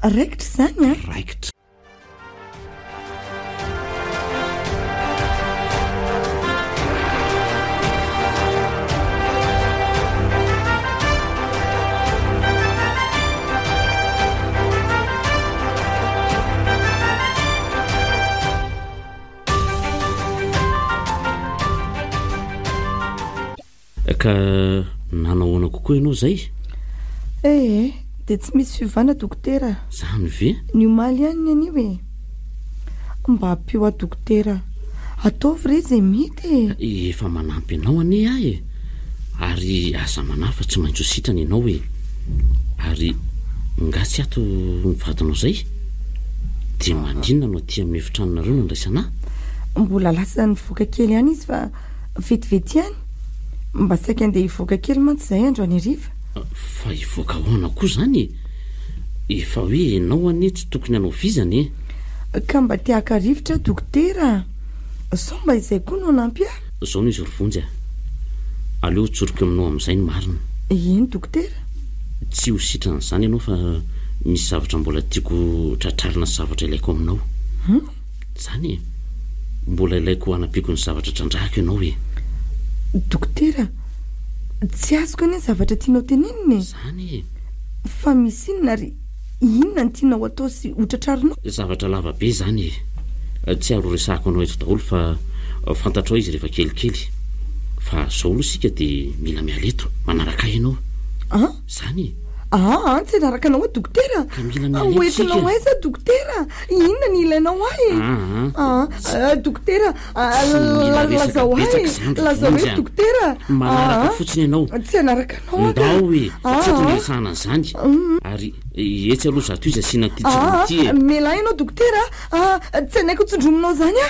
raikitra zany raikitra ka nanahoana kokoa ianao zay dia tsy misy fivana dokotera zany ve ny omaly ihany anio mba hampio a dokotera ataovy re zay mety efa manampy ianao ane ahy ary aza manafa tsy maintsy ho sitrany ianao ary nga tsy ato mivadanao zay dia mandrinona no aty amin'ny efitranonareo no andraisanahy mbola lasa nivoaka kely ihany izy fa vetivety ihany mba saika andeha hivoaka kely mantsy izay andro any ariva fa hivoaka hoana koa zany efa hoe ianao anie tsy tokony hanao vizany ka mba tiaka rivotra dokotera sao mba izay koa no anampy zao no izy rovonjy aleo tsoroka aminao amin'izay ny marina iny dokotera tsy ho sitran'izany ianao fa misy zavatra mbola tiako tratrarina sy zavatra ilaiko aminao zany mbola ilaiko hanapiako ny zavatra trandrahako ianao e dokotera tsy azoko ny zavatra tianao tenenina zany fa misy inona ary inona ny tianao atao sy hotratrarinao zavatra lava be zany tsy aro resahako anao eto daholo fa fantatrao izy rehefa kelikely fa zao aloha sika dia mila mialeto manaraka ahy ianao zany tsy anaraka anao dokotera oentinao aiza dokotera inona ny ilainao ahy dokotera lazao hoe dokotera manaraka fotsiny ianao tsy anaraka anao ndao e tsy tonisana zany ary etsy aloha zato izy asiana titsy mela ianao dokotera tsy anaiko tsondrominao zany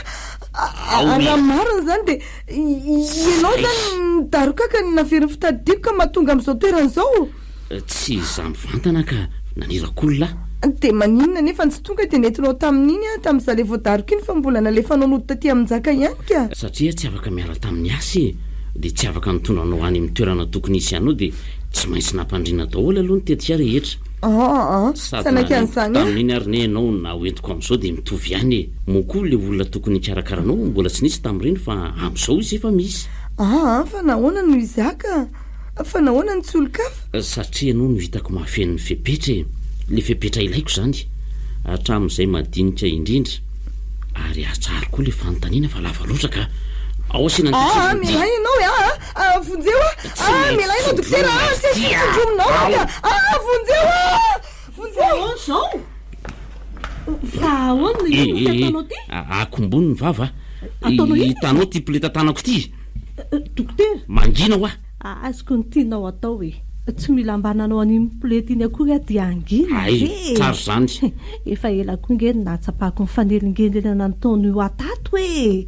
raha marina zany dia ianao zany nidarokaka ny naveriny fitadidiko ka mahatonga amin'izao toeran'izao tsy za mivantana ka nanirakolona dia maninona nefa tsy tonga dia nentinao tamin'iny tamin'izay le voadaroko iny fa mbola nalefanao nody taty amin'njaka ihany ka satria tsy afaka miala tamin'ny asy dia tsy afaka nitondra anao any amin'ny toerana tokony isy anao dia tsy maintsy nampandrina daholo aloha ny tetika rehetra sanakan'izany tamin'iny ary ne ianao na hoentiko amin'izao dia mitovy ihany e mo koa le olona tokony hikarakaranao mbola tsy nisy tamin'ireny fa amin'izao izy efa misy fa nahoana no izaka fa nahoana ny tsy olo-kafa satria ianao no hitako mahafen'ny fepetra e le fepetra ilaiko zany hatramin'izay madinika indrindra ary atsary koa le fanontaniana fa lava loatra ka aosina melay ianao vonjeo melay ianao dokotera sesondrominao vonjeo zao fa ahoana ataonao ty akombony ny vava hitanao ty pleta tanako ty dokotera mangina ho azoko ny tianao atao hoe tsy mila ambananao an'iny plety iny akory a dia angina tsaro zany efa ela koa ngeny nahatsapahako ny fanelingeny nataony io atato hoe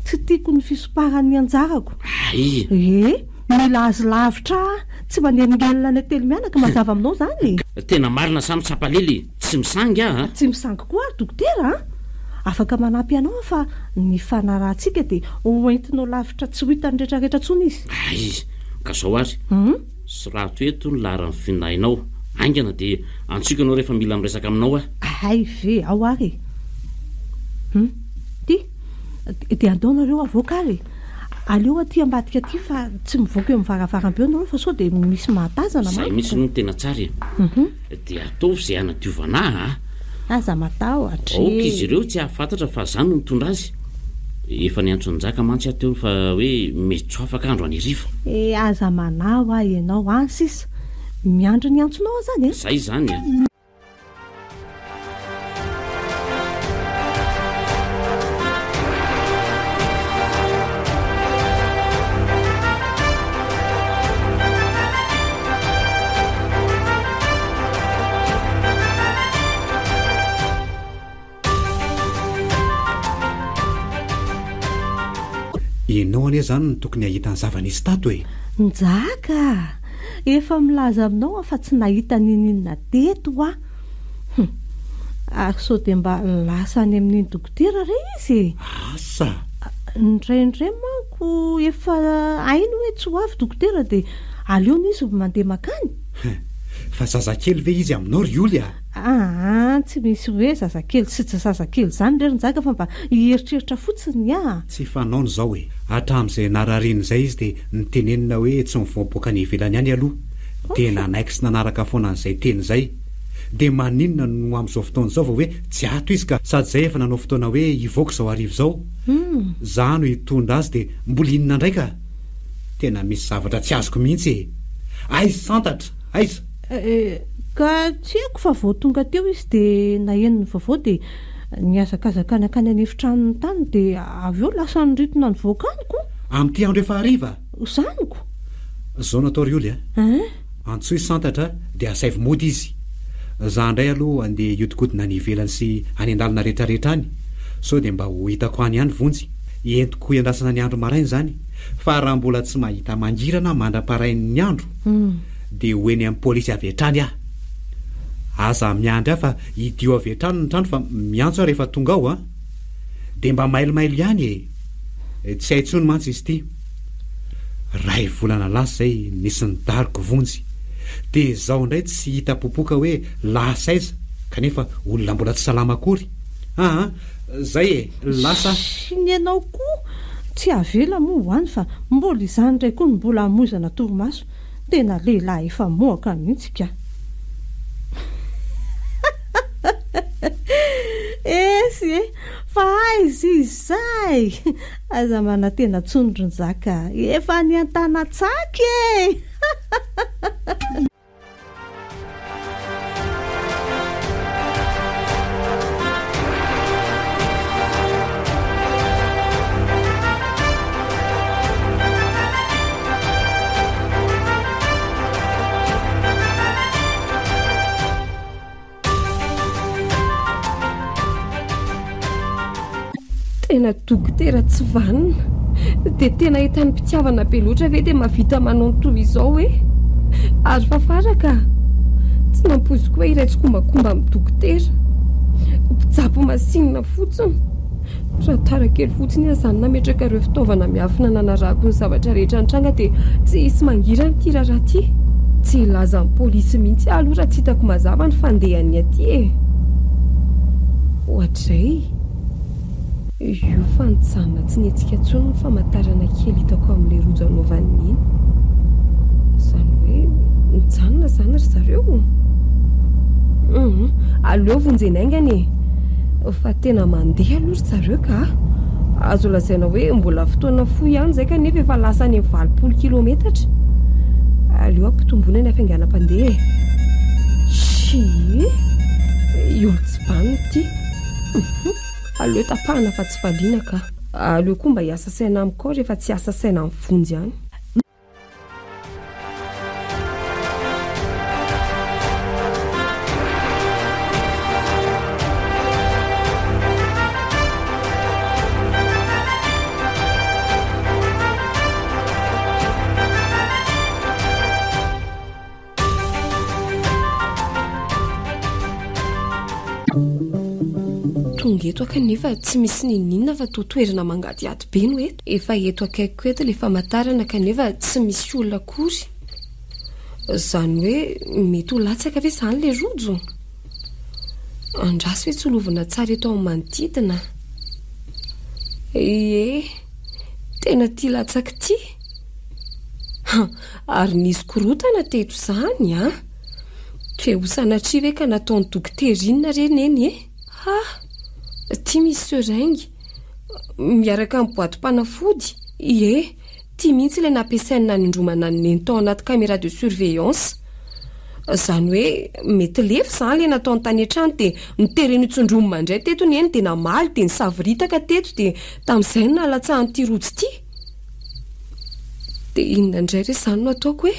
tsy tiako ny fisoparany anjarako mila azy lavitra tsy manelingelina ny telo mianaka mazava aminao zany tena marina samy tsapalely tsy misangy tsy misangy koa ary dokotera afaka manampy anao fa ny fanarahantsika dia hoentinao lavitra tsy ho hitany rehetrarehetra tsony izy ka zao ary sy raha toeto ny laharany finahinao aingana dia antsika anao rehefa mila miresaka aminao ve ao ary ty dia andaonareo avoaka ary aleo aty ambadika aty fa tsy mivoaka eo mivaravaram-be anareo fa sao dia misy mahatazana zay misy no tena tsara dia ataovy izay hanadiovana aza matahotra izy ireo tsy ahafantatra fa zany no mitondra azy efa niantso njaka mantsy aho teo fa hoe mety tsy afaka andro any riva aza manao ianao any sisa miandro ny antsonao zany zay zany ianao anie zany no tokony hahitany zava-nisy tato e njaka efa milaza aminao fa tsy nahita nininona teto ary sao dia mba lasa any amin'iny dokotera re izy asa indraindray manko efa ainy hoe tsy ho avy dokotera dia aleo n izy mandeha makany fa zazakely ve izy aminao ry oly tsy misy hoe zazakely sy tsy zazakely zany rery njaka fa mba hieritreritra fotsiny tsy fanaony zao hoe hatramin'izay narariny izay izy dia nitenenina hoe tsy mivoaboaka ny ivelany ihany aloha dia nanaiky sy nanaraka foana an'izay teny izay dia maninona no amin'izao fotoana izao va hoe tsy ato izy ka sady zay efa nanao fotoana hoe hivoaka izao arivo izao za no hitondra azy dia mbola inona ndraika tena misy zavatra tsy azoko mihitsy aiza santatra aiza ka tsy haiko fa vao tonga teo izy dia nahenony vaovao dia niazakazaka ny akany anefitranony tany dia avy eo lasa nyritona ny voakaniko amin'ity andro efa hariva zaniko zao natao ry oly antsoy santatra dia asaivy mody izy za ndray aloha andeha iodikotina ny ivelany sy any an-dalana rehetrarehetra any sao dia mba ho hitako any ihany vonjy entiko iandrasana ny andro marainy zany fa raha mbola tsy mahita mangirana mandra-parain'ny andro dia hoeny amin'ny polisy avy hatrany aza miandry aho fa hidio avy hatrany ny trano fa miantso aho rehefa tonga ao dia mba mailomailo ihany tsy haintsony mantsy izy ity ray volana lasa zay nisy ny dariko vonjy dia zaho indray tsy hita popoka hoe lasaiza kanefa olona mbola tsy salama akory zay lasa ny anao koa tsy avela moa hoany fa mbola izany ray koa ny mbola hamoizana torimaso tena lehilahy efa mohaka mihitsy ka esy fa aizy izay aza mana tena tsondrony zaka efa ny antanatsaky tena dokotera tsy vanina dia tena hitany mpitiavana be loatra ve dia mavita manao ny toy izao hoe ary fafaraka tsy nampoziko hoe iray tsy kombakomba amin'ny dokotera mpitsapo masinina fotsiny raha tara kely fotsiny azany nametraka ireo fitaovana miafina nanarako ny zavatra rehetra antranga dia tsy hisy mangirana ity raha ty tsy ilaza ny polisy mihitsy aloha raha tsy hitako mazava ny fandehany aty ohatray io fanjanona tsy netsika tsony ny famantarana kely hitako amin'ilay rojo anaovany iny izany hoe mijanona izany ry zareo aleo vonjeny aingany fa tena mandeha aloha ry zareo ka azo lazaina hoe mbola fotoana fo ihany zay kanefa efa lasa any 20 kilometatra aleo ampitomboana ny afianganam-pandeha sy io tsy vaniny ity aleo tapahana fa tsy valiana ka aleo koa mba hiasa saina amiko rehefa tsy asa saina amin'ny vonjy ihany eto akanefa tsy misy ninina fa totoerana mangady ato be no eto efa eto akaiko eto le famantarana kanefa tsy misy olona akory izany hoe mety ho latsaka ve izany le rojo andrasy hoe tsy lovina tsara eto amin'ny manodidina tena tia latsaka ity ary nisy korotana teto izany fehosanatria ve ka nataony dokoterinina reny eny tia misy seringy miaraka amin'ny boatim-panafody tia mihitsy ilay nampiasaina nindromana neny tao anaty caméra de surveillance izany hoe mety lefy izany ilay nataony tany an-trano dia nitereny tsondromo mandray teto ny eny dia namaly dia nisaviritaka teto dia tamin'izay nalatsahanyity rojo ity dia inona indray re izany no ataoko hoe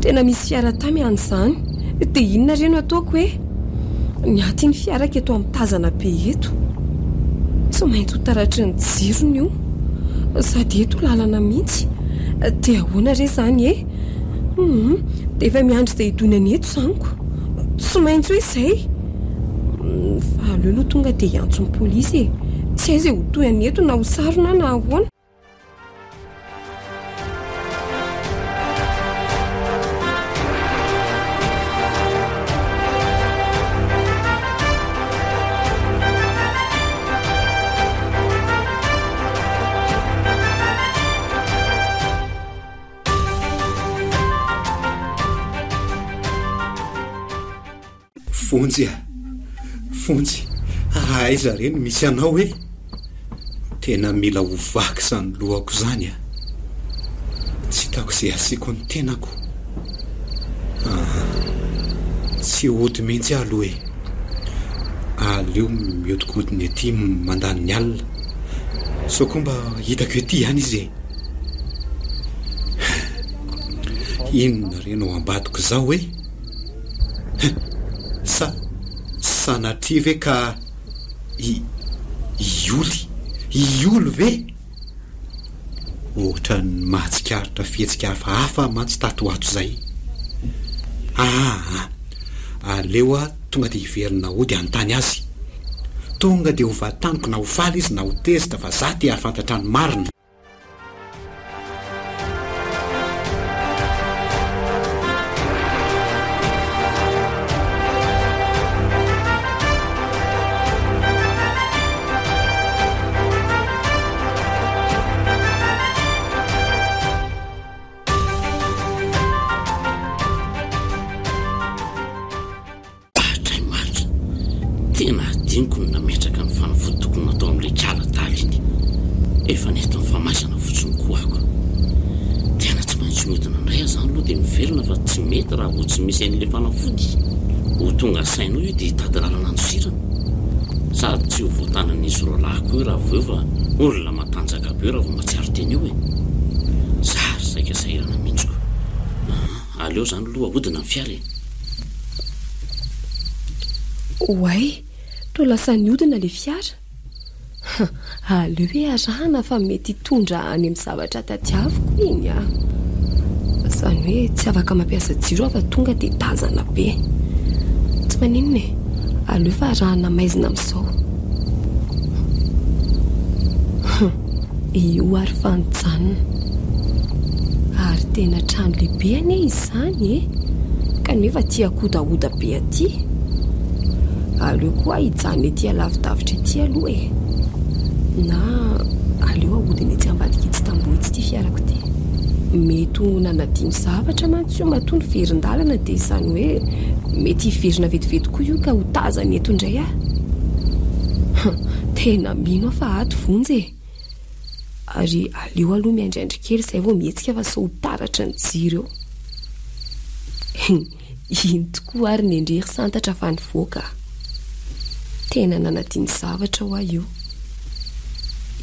tena misy fiara tamy an'izany dia inona re no ataoko hoe ny aty ny fiaraka eto amin'ny tazana be eto tsy maintsy ho taratry ny jirony io sady eto lalana mihitsy dia ahoana re izany dia efa miandry izay hidonany eto izanyko tsy maintsy hoe izay fa aleo aloha tonga dia hiantso ny polisy tsy hay izay ho toyany eto na ho sarona na ahoana fonjy aiza reny misy anao hoe tena mila ho vaky izany lohako izany tsy hitako izay asiako ny tenako tsy hody mihitsy aloha aleo miodikodiny aty mandany ny alina so koa mba hitako ety ihany izy inona reny ao ambadiko izao hoe sanatria ve ka iolo ve ohatra ny mahatsikaritra fihetsika hafahafa mantsy tato ato izay aleo tonga dia hiverina hody anontany azy tonga dia ho vataniko na ho faly izy na ho tezitra fa za ty ahafantatra ny marina. Tena adiniko no nametraka ny fanafody tokony natao amin'ilay kalataly iny. Efa neto ny famaisana fotsiny koa ako. Tena tsy maintsy mihodina indray izany aloha dia mivelona fa tsy mety raha vao tsy misy an'ilay fanafody. Ho tonga sainao io dia hitady lalana andosirana. Sady tsy ho voatanan'izy roa lahy koa raha vao eo fa olona matanjaka be raha vao matsiaro teny eo e. Zary saika sahirana mihitsiko. Aleo izany aloha ahodina ny fiara e. Oay, to lasa niodina le fiara. Aleo hoe arahana fa mety hitondra any amin'ny zavatra tadiaviko iny a. Izany hoe tsy afaka mampiasa jiro fa tonga dia tazana be. Tsy maninona e, aleo fa arahana maizina amin'izao. Io ary fanojanona. Ary tena trano lehibe anie izany e. Kanefa tia kodaoda be aty. Aleo koa hijanona ety alavidavitra ety aloha e. Na aleo ahodina ety ambadika itsy tamboho itsy ty fiarako ty. Mety ho nanadino zavatra mantsy io matony verin-dalana dia izany hoe mety hiverina vetivety koa io ka ho tazana eto indray a. Tena mino fa ato vonjy e. Ary aleo aloha miandraindry kely izay vao mihetsika fa sao taratra ny jiro eo. Iny tokoa ary ny ndrery santatra fa nivoaka. Tena nanadiny zavatra ho io.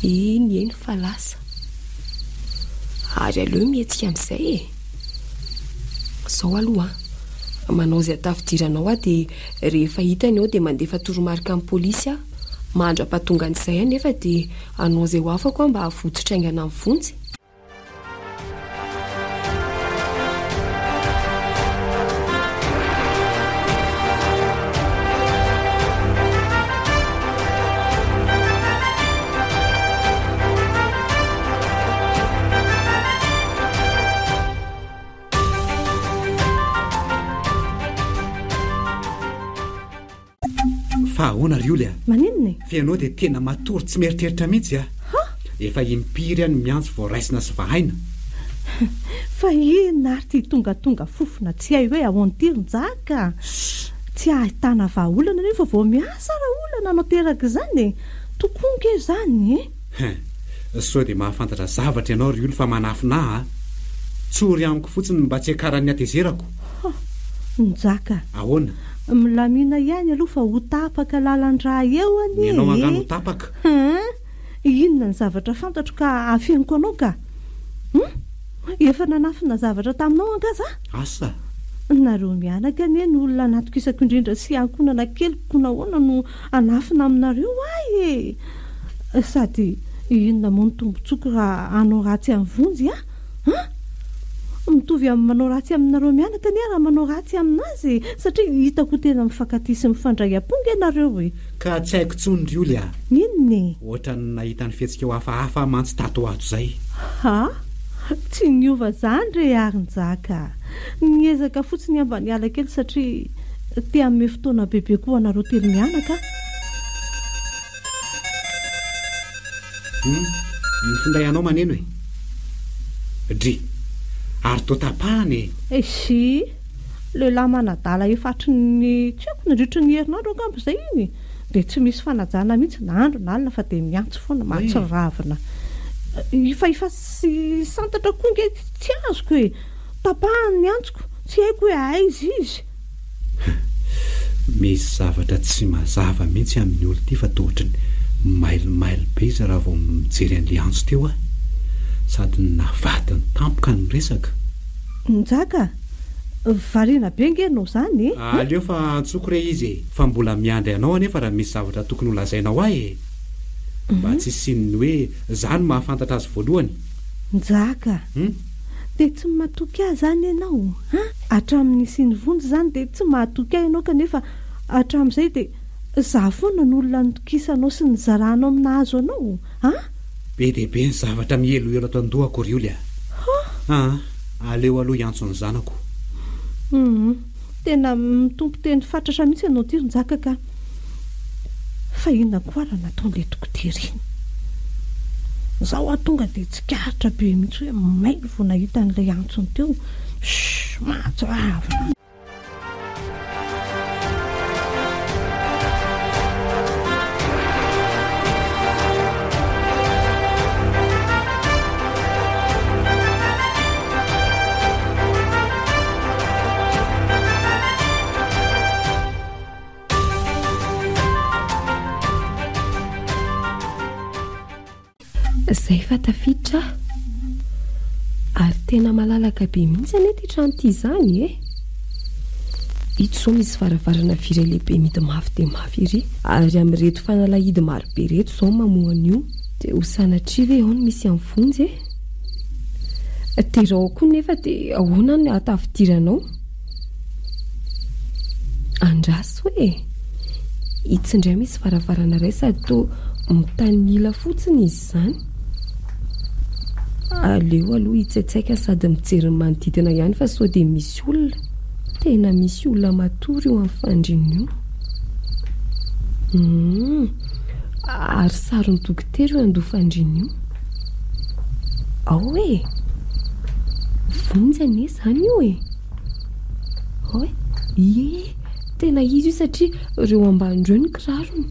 Eny fa lasa. Ary aleo mihetsika amin'izay e. Sao aloha manao izay atafidiranao dia rehefa hitany ao dia mandefa toromarika amin'ny polisy mandra-pahatonga an'izay nefa dia anao izay ho afaka mba havototra aingana amin'ny vonjy. Fa ahoana ry olona? Maninona? Fianao dia tena matory tsy mieritreritra mihitsy a. Efa impiry any miantso vao raisina sy vahaina. Fa ina ary ty tonga fofona tsy hay hoe ahoana ty njaka. Tsy ahitana vahaolana nefa vao miasa raha olana anao teraka izany e. Tokonga izany e. Sao dia mahafantatra zavatra ianao ry olona fa manafina tsory amiko fotsiny mba tsy hakaran'ny atezerako. Njaka. Ahoana? Milamina ihany aloha fa ho tapaka lalan-draha eo ani e. Ianao mangano ho tapaka? Inona ny zavatra fantatro ka afeniko anao ka? Efa nanafina zavatra taminao angaza? Asa? Nareo mianaka anie ny olona anatokisako indrindra sy ankonana keliko nahoana no anafina aminareo e. Sady inona moa ny tombontsoako raha anao ratsy amin'ny vonjy mitovy amin'ny manao ratsy aminareo mianaka anie raha manao ratsy aminazy satria hitako tena mifankatia sy mifandray am-ponga ianareo e. Ka tsy haiko tsony ry olona. Inona e? Ohatra ny nahita ny fihetsika ho hafahafa mantsy tato ato izay. Tsy niova izany re ary njaka. Niezaka fotsiny amba niala kely satria te hanome fotoana bebe koa anareo telo mianaka. Mifindray anao maneno e. Dry ary to tapahany e. Si lehilahy manadala efatry ny tsy haiko nandritry ny herinandro angamba izay iny dia tsy misy fanajana mihitsy na andro na alina fa dia miantso foana mahatsiravina. Efa sy santatra koa nge tsy azoko e. Tapahany ny antsoko tsy haiko hoe aiza izy. Misy zavatra tsy mazava mihitsy amin'ny olona ity fa tohatrany mailomailo be izy raha vao mijery an'ilay antso teo sady navadiny tampoka ny resaka. Njaka, variana be ngenao izany e. Aleo fa antsoko re izy fa mbola miandry anao anefa raha misy zavatra tokony ho lazainao e. Mba tsy sinony hoe izany mahafantatra azy voalohany. Njaka, dia tsy mahatoky ahy izany ianao hatramin'ny siny vonjy izany dia tsy mahatoky ahy ianao kanefa hatramin'izay dia Za foana n'olona nytokisanao sy nyzaranao aminahazo anao be dehibe ny zavatra miheloelo ato an-dohako ry olya aleo aloha iantso ny zanako tena mitompo teny fatratra mihitsy ianao ty ronjaka ka fa inona koa raha nataon'ilay dokotera iny zaho atonga dia tsikaritra be mihitsy hoe maily vo nahita n'ilay antsony teo mahatsoavina. Zay fa tafiditra ary tena malalaka be mihitsy ane ty trano ty izany ito zao misy varavarana vy lehibe midy mafy dia mafy iry ary amin'reto fanalahidy marobe reto zao mamohan'io dia ho sanatria ve ao no misy amin'ny vonjy tera ao koa nefa dia ahoana ny atafidiranao andrasy hoe itsindray misy varavarana ray sady to mitanila fotsiny izy izany aleo aloha hitsaitsaika sady mijery ny manodidina ihany fa sao dia misy olona tena misy olona matory eo amin'ny fandrinio ary sarony dokotera eo andoha fandrinio ao hoe vonjy ane izany io hoe tena izy io satria ireo amban'ireo ny kirarony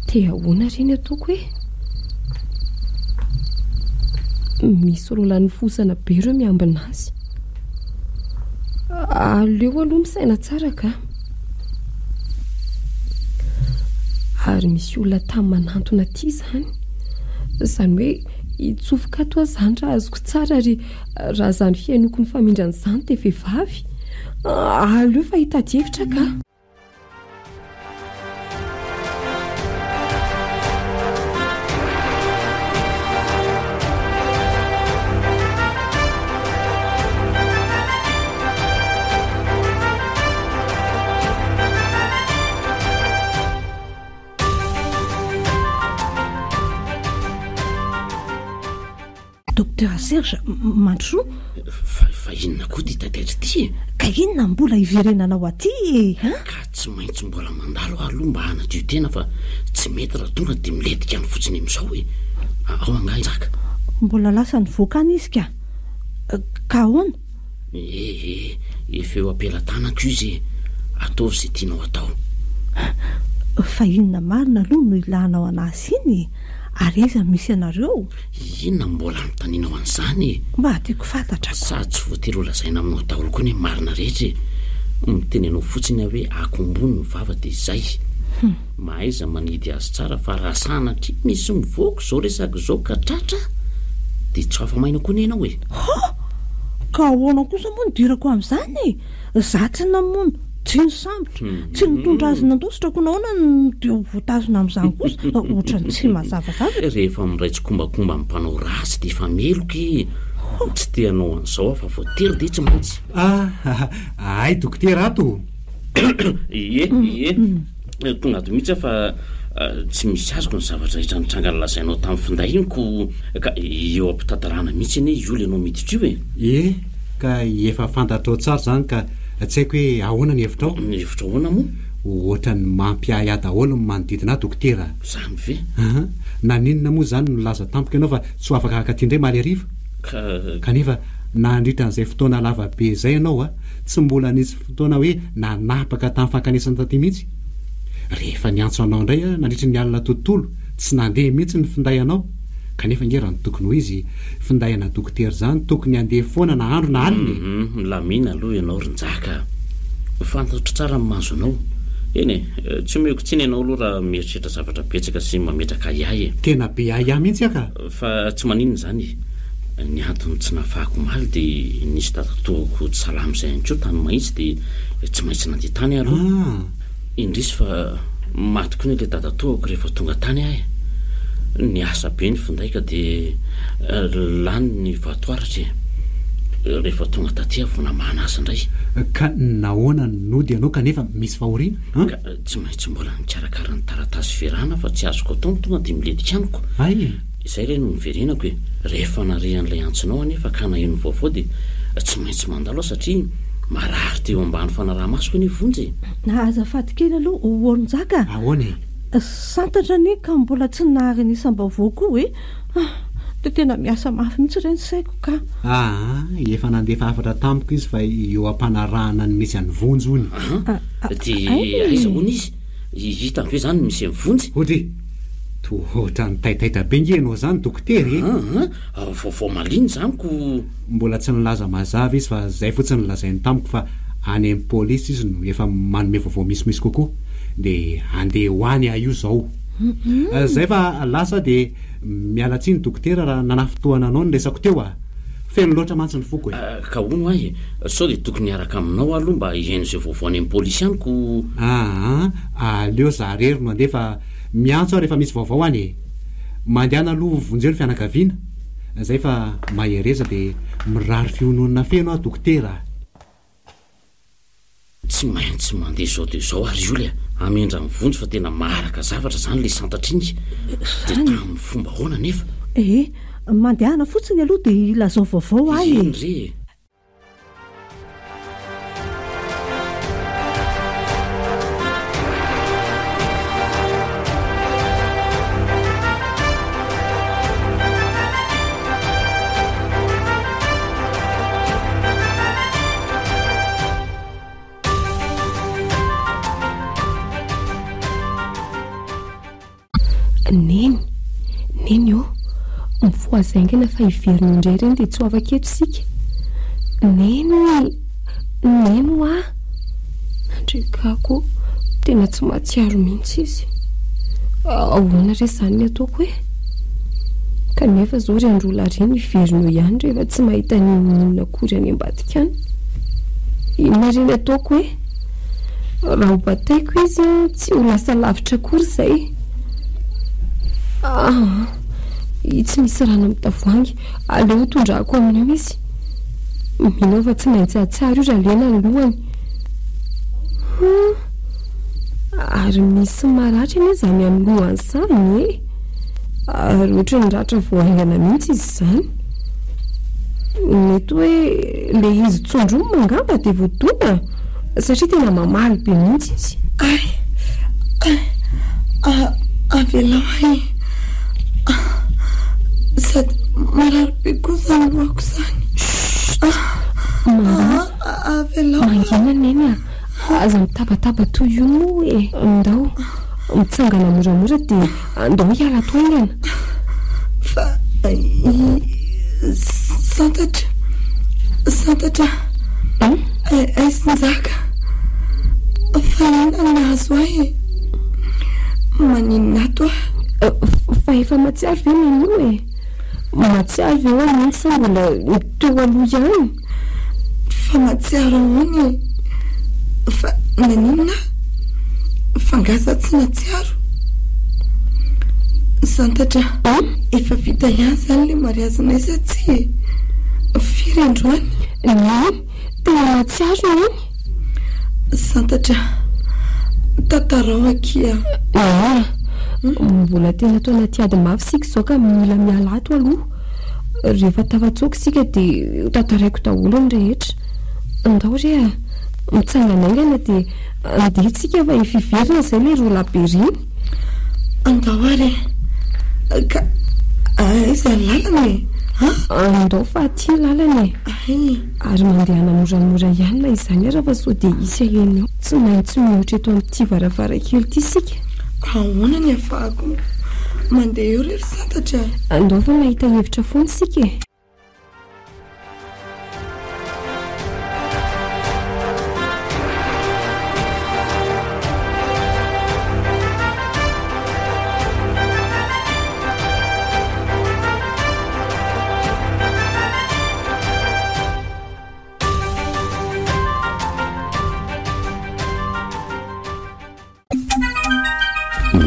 te ahoana reny ataoko hoe misy rolany fosana be ireo miambina azy aleo aloha misaina tsara ka ary misy olona tamin'ny manantona ty izany hoe hitsofoka ato azany raha azoko tsara ary raha zany fiainoko ny famindran'izany dia vehivavy aleo fa hitady hevitra ka. Docteur Serge mandrosoa fa inona koa ty tataitra ty ka inona mbola hiverenanao aty ka tsy maintsy mbola mandalo aloha mba hanadio tena fa tsy mety raha tonga dia miletika any fotsiny amin'izao hoe ao angaizaka mbola lasa nivoaka any izy ka ahoana efa eo ampelantanako izy ataovy izay tianao atao fa inona marina aloha no ilanao anazy iny ary aiza misy anareo inona mbola notaninao an'izany mba tiako fantatra sady tsy voatery ho lazaina aminao daholo koa ny marina rehetra miteny anao fotsiny hoe akombony ny vava dia izay mahaiza manidy azy tsara fa raha sanatria misy mivoaka izao resaka izao ka tratra dia tsy afamaina koa ny ianao ka ahoana kosa moa nidirako amin'izany za tsy namono tsy nisambotra tsy nitondra azy nandositra ko nahoana ndio voatazona amin'izany kosa ohatrany tsy mazavazava rehefa miraitsy kombakomba amin'ny mpanao rasy dia efa meloka tsy teanao an'izao fa voatery dia tsy maintsy ay dokotera ato tonga ato mihitsy fa tsy misy azoko ny zavatra rehetra nitrangana lazainao tamin'ny finday inyko ka eo ampitantarana mihitsy anie iola ianao miditra io ka efa fantatrao tsara zany ka tsy haiko hoe ahoana ny hevitrao ny hevitra ahoana moa ohatra ny mampiahy daholo ny manodidina dokotera zany ve naninona moa zany nolaza tampoka ianao fa tsy ho afaka haka indray maly ariva kanefa nandritra n'izay fotoana lava be izay ianao tsy mbola nisy fotoana hoe nanapaka tamin'ny fankanesana taty mihitsy rehefa niantso anao indray nandritra ny alina tontolo tsy nandeha mihitsy ny finday anao kanefa ngerany tokony ho izy findayana dokotera zany tokony handeha foana na andro na aliny lamina aloha ianao rinjaka fantatro tsara ny mahazo anao eny tsy omeko tsiny ianao aloha raha mieritreritra zavatra betsaka sy mametraka ahy tena be ahy mihitsy aka fa tsy maninona zany ny antony tsy nafahako maly dia nisy tatatoako tsy salamy izay any koa tany mahitsy dia tsy maintsy nandeha tany aloha indrisy fa maty koa ny ilay tatatoako rehefa tonga tany ahy ny asa be ny findaika dia lany ny vatoaratra rehefa tonga taty vona mahanazy indray ka nahoana nody ianao kanefa misy fahoriana ka tsy maintsy mbola nikarakara ny taratasy verana fa tsy azoko atao tonga dia miledika amiko ay izay re no niverenako hoe rehefa narehan'ilay antsinao anefa ka naheno vaovao dia tsy maintsy mandalo aho satria marary teo ambany fanaraha-masoko ny vonjy azafady kely aloha oronjaka ahoana santatra ny ka mbola tsy nahary nisam-baovao koa hoe dia tena miasa mafy mihitsy ireny saiko ka efa nandefa afatra tamiko izy fa eo ampanarahana ny misy any vonjy ony dia aiza hoana izy hitany hoe zany misy any vonjy ohatra tohatra ny taitaita be ngenao zany doktery vaovao maliny zaniko mbola tsy nilaza mazava izy fa zay fotsiny lazainy tamiko fa any amin'ny polisy izy no efa manome vaovao misimisy kokoa dia andeha hoany io zao zay fa lasa dia miala tsiny dokotera raha nanafotoana anao ny resako teo feno loatra mantsy ny foko ka hono ahy sao dia tokony hiaraka aminao aloha mba hihaino izay vaovao any amin'ny polisy anyko aleo za rery no andeha fa miantso aho rehefa misy vaovao any mandehana aloha vonjeo ny fianakaviana zay fa mahereza dia mirary fiononana feno aho dokotera tsy maintsy mandeha zao dia zao ary io le amendra mivonjy fa tena maharaka zavatra zany le santatra iny dia tamin'ny fomba hoana nefa mandehana fotsiny aloha dia ilazao vaovao ahy indre neny io mivoazaingana fa hiveriny indray ireny dia tsy ho afaka eto sika neny ho nandrekako tena tsy mahatsiaro mihitsy izy ahoana re izany ny ataoko hoe kanefa zao ry androla reny hiverino ihany rehefa tsy mahita ninona akory any ambadika any inona reny ataoko hoe raha ho bataiko izy tsy ho lasa lavitra akory izay tsy misy rano amin'ny tavoangy aleo tondrahako amin'io izy minao fa tsy maintsy atsara io raha lena ny lohany ary misy maratra iny izany amin'ny lohany zany ary ohatra ny ratra voaingana mihitsy izy zany mety hoe le izy tsondrono mangamba dia voadona satria tena mamaly be mihitsy izy avelao sady marary be koa zany loako zany avelao mangina neny aza mitabataba toy io moa ndao mitsangana moramora dia andao hiala toaingana fa santatra aisinjaka fa ina nahazo ahy maninona ato fa efa matsiaro ve neny matsiaro ve ho mihitsy sa mbola teo aloha ihany fa matsiaro ahoany fa naninona fangaza tsy natsiaro santatra efa vita ihany zany le mariazina izy tsy firy androany tena matsiaro eny santatra tantarao akia mbola tena tao anaty ady mafy sika zao ka mila miala ato aloha rehefa tafatsoko sika dia tantaraiko daholo ny rehetra andao re mitsangana aingana dia andehitsika fa hifiverina izay le roa laberiny andao ary ka iza ny lalana andao fa aty lalana ary mandehana moramora ihany na izany ara fa so dia isy aheny ao tsy maintsy mihoatra eto amin'ity varavarakely ity sika ahoana ny afahako mandeha eo rery santatra andao fa mahita hevitra foany sika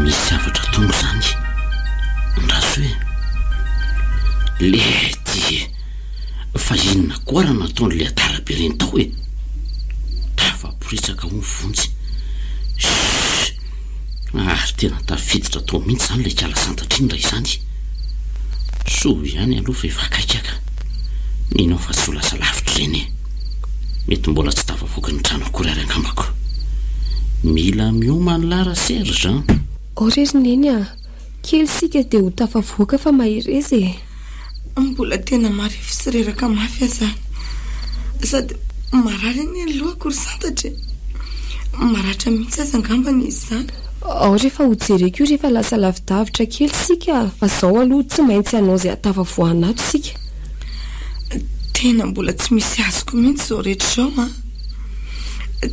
misy zavatra tongo zany ndraso hoe lety ahoana nataon'le atarabe reny tao hoe tafaporitsaka ho mivonjy ary tena tafiditra tao mihitsy zany le kala Santatrindray izany so ihany aloha fa evakaikaka ninao fa tsy olasa lavitra reny mety mbola tsy tafavoaka ny trano akory ary angambako mila miomany lara Serge orery neny kely sika dia ho tafavoaka fa maherezy mbola tena marify sy reraka mafy azany sady marary ny aloha akory santatra maratra mihitsy aza angambany izy zany ao rehefa ho jereko io rehefa lasa lavidavitra kely sika fa zao aloha tsy maintsy anao izay atafavoanato sika tena mbola tsy misy azoko mihitsy zao rehetra zao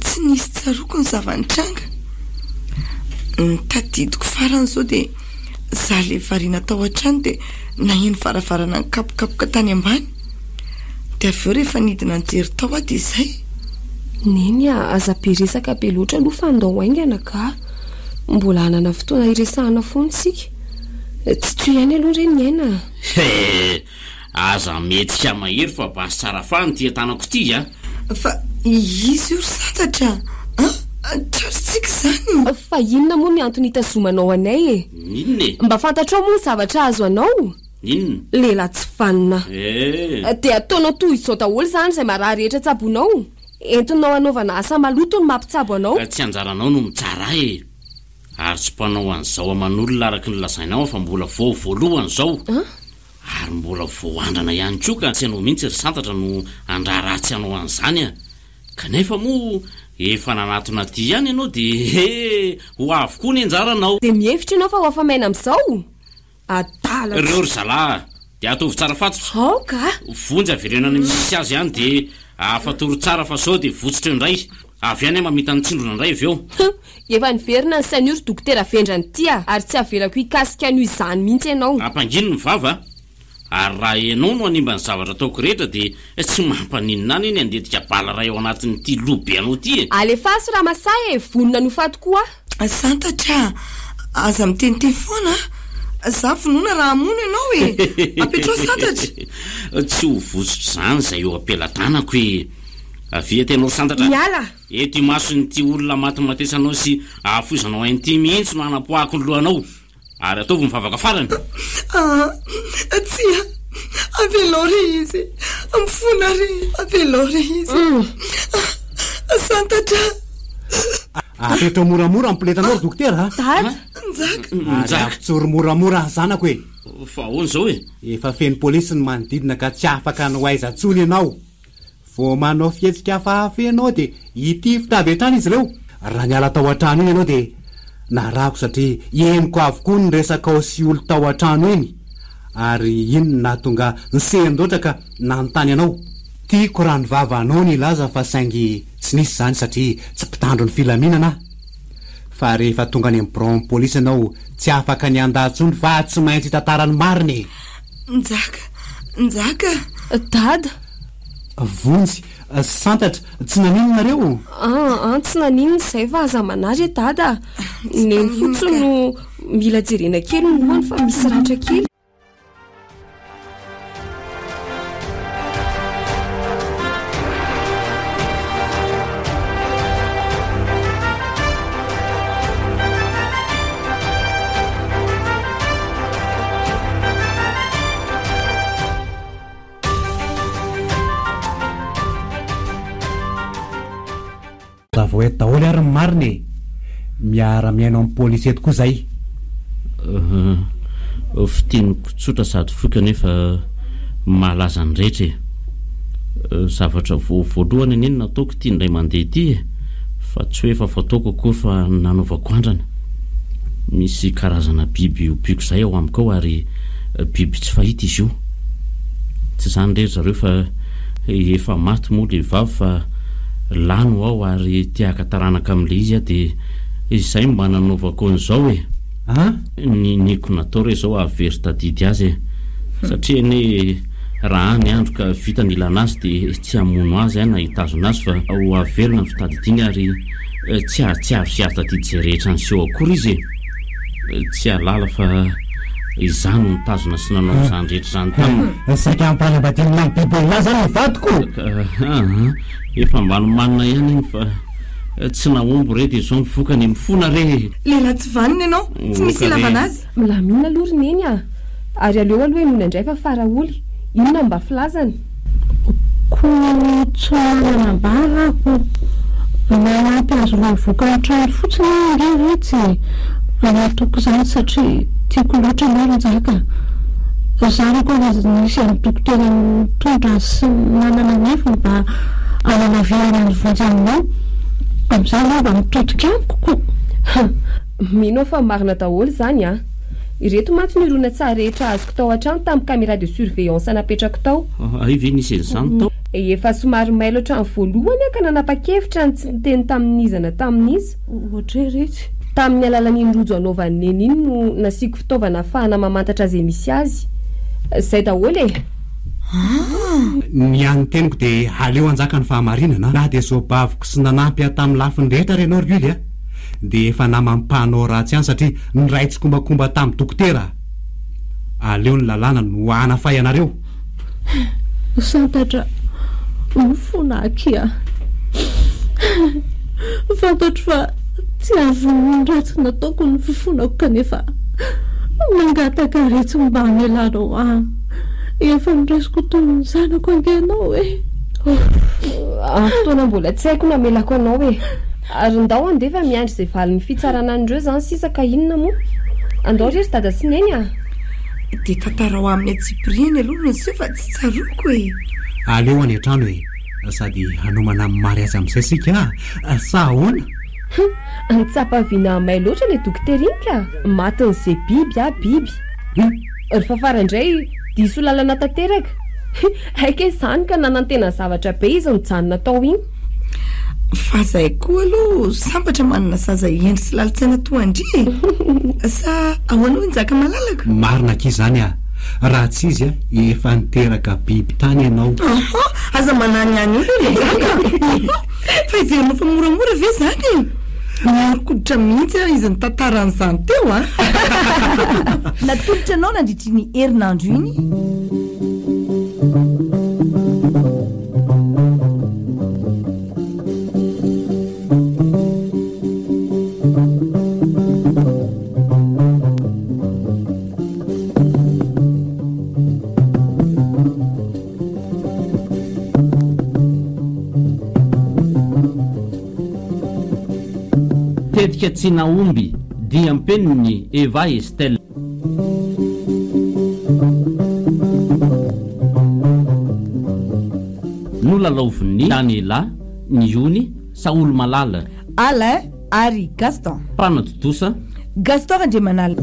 tsy nisy tsaroko ny zavanitranga ny tadidiko farany zao dia za le variana tao an-trano dia naheno varavarana ny kapokapoka tany ambany dia avy eo rehefa nidina nijery tao dia izay neny aza be resaka be loatra aloha fa andao haingana ka mbola hanana fotoana iresahana foana sika tsy toy ihany aloha reny ny aina aza mihetsika mahery fa basy tsara fany ty tanako ty fa izy io santatra trarotsika zany fa inona moa ny antony hitazomanao anay inona mba fantatrao moa zavatra azo anao inona lela tsy fanina dia ataonao toy izao daholo zany izay maraha rehetra tsabonao entinao anaovana asa maloto ny mampitsabo anao tsy anjaranao no mitsara ary tsy mpanao an'izao aman'olona araky ny lazainao fa mbola vao voalohany zao ary mbola voandrana ihany koa ka tsy anao mihitsy ry santatra no andraratsy anao an'izany kanefa moa efa nanatona ty ihany ianao dia ho avokoa ny anjaranao dia mihevitra ianao fa ho afamaina amin'izao adala reo ry zalahy dia atovy tsara fatsika aoka vonjy averenana misy azy ihany dia afatoro tsara fa sao dia votsitra indray avy ihany mamita ny tsindrona indray avy eo efa niverina ny sainy io ry dokotera vendrany tya ary tsy avelako hikasika an'io izany mihitsy ianao ampangino ny vava ary raha ianao no hanimba ny zavatra ataoko rehetra dia tsy mampaninina any eny andetika bala raha eo anatin'ity lobe anao ty alefaso raha masay vonona no fato koa santatra aza miteniteny foana za vonoina raha amono ianao apetrao santatra tsy ho votsotro zany izay eo ampelantanako avia tenao santatra miala eto imasonyty olona matymatesanao sy afozanao ain'ity mihitsy no hanapoako ny lohanao ary ataovy mivavaka farany tsia avelao re izy mifona re avelao re izy santatra apetra moramora ampiletanao ry dokotera njaka tsory moramora zanako fa hoany zao efa feno polisy ny manodidina ka tsy afaka no aiza tsony ianao vo manao fihetsika hafahafa ianao dia ity fitavy an-trano izy ireo raha niala tao an-trano iny ianao dia narako satria henoko avokoa ny resaka sy olo tao an-trano iny ary iny nahatonga nysendoatra ka nanontany anao tiako raha ny vava anao ny laza fa saingy tsy nisy zany satria tsy mpitandro ny filaminana fa rehefa tonga any amin'ny bron polisy ianao tsy afaka ny andatsony fa tsy maintsy tantarany mariny njaka dada vonjy santatra tsy naninonareo tsy naninona izay fa aza manary dada neny fotsiny no mila jerena kely mohany fa misy ratra kely zavoety daholo ary ny mariny miara-miaino amin'ny polisy eto koa zay fitiniko tsotra sady foka nefa mahalaza ny rehetra zavatra voalohany aneny nataoko ity indray mandeha ity fa tsy hoe efa fataoko akory fa nanaovako andrana misy karazana biby ompiko zay ao amiko ao ary biby tsy fahita izy io tsy zany rery zareo fa efa maty moa le vavy fa lano ao ary tiaka taranaka amin'le izy dia izay mba nanaovako an'izao niko natao re zao avery tadidy azy satria ne raha any andro ka vita ny ilana azy dia tsy hamono azy na hitazona azy fa ho averina ny fitadidiny ary tsy avy sy ary tadidy zay rehetra nyseho akory izy tsy halala fa izany mitazona sy nanao izany rehetra zany taminy saika ampanambadiana amin'ny bibolina zany mivadiko efa mbanomanina ihany iny fa tsy nahomby re dia izao mifokany mifona re lehilahy tsy vaniny ianao tsy misy ilavana azy milamina alory neny a ary aleo aloha nono indray fa faraoly inona mba filazany ko tsoanambarako manampy azo loha voka trano fotsiny ngeretsy anatoko izany satria tiako loatra maronjaka zarako nisy amin'ny dokotera mitondra sy manana nefiny mba ananaviana ny vonjy aminao amin'izany aloha mba mitodika amiko koa mino fa marina daholo zany a ireto mantsy ny irona tsara rehetra azoko tao an-trano tamin'ny caméra de surveillance napetrako tao aive nisy an'izany tao efa somary mailo hatrany voalohany ka nanapa-kevitra ny tsy niteny tamin'izana tamin'izy ohatra retsy tamin'ny alalan'iny rojo anaovany neny iny no nasiako fitaovana ahafahana mamantatra izay misy azy zay daholo e ny any teniko dia aleo anjaka ny fahamarinana na dia zao baviko sy nanampy tamin'ny lafiny rehetra renao rily a dia efa namampanao ratsy ihany satria ny raitsy kombakomba tamin'ny dokotera aleo ny lalàna no hanafay anareo santatra mifona akia fantatro fa tsy avy ratsy nataoko ny fifonako kanefa mangataka retsy mba amelanao efa niraisiko toy ny zanako angenao fotoana mbola tsy haiko namelako anao ary ndao andefa miandry izay valin'ny fitsarana an'ireo zany sisa ka inona moa andao rery dada sy neny a dia tantara ho amin'ny atsipriany aloha ny sefa tsy tsaroko aleo any an-trano sady hanomana mary azy amin'izay sika sa ahoana nitsapaviana may loatra ilay dokoterinka matin'izay biby biby ry fafarandray diso lalana tanteraka haika izany ka nanantena zavatra be izy mijanona tao iny fa zay koa aloha sambatra manana saza endry sy lalitsaina toandry sa ahoanao njaka malalaka marina ki zany raha tsy izy efa niteraka biby tany ianao aza manany any fa iverinao fa moramora ve zany narokoditra mihitsy izy ny tantaran'izany teo natolotra anao nandritry ny herinandro iny tetika tsy nahomby dia mpeniny Eva Estelle nolalaovin'ny Daniela Niony Saolo Malala Alain ary Gaston Panadodosa Gaston Andriamanala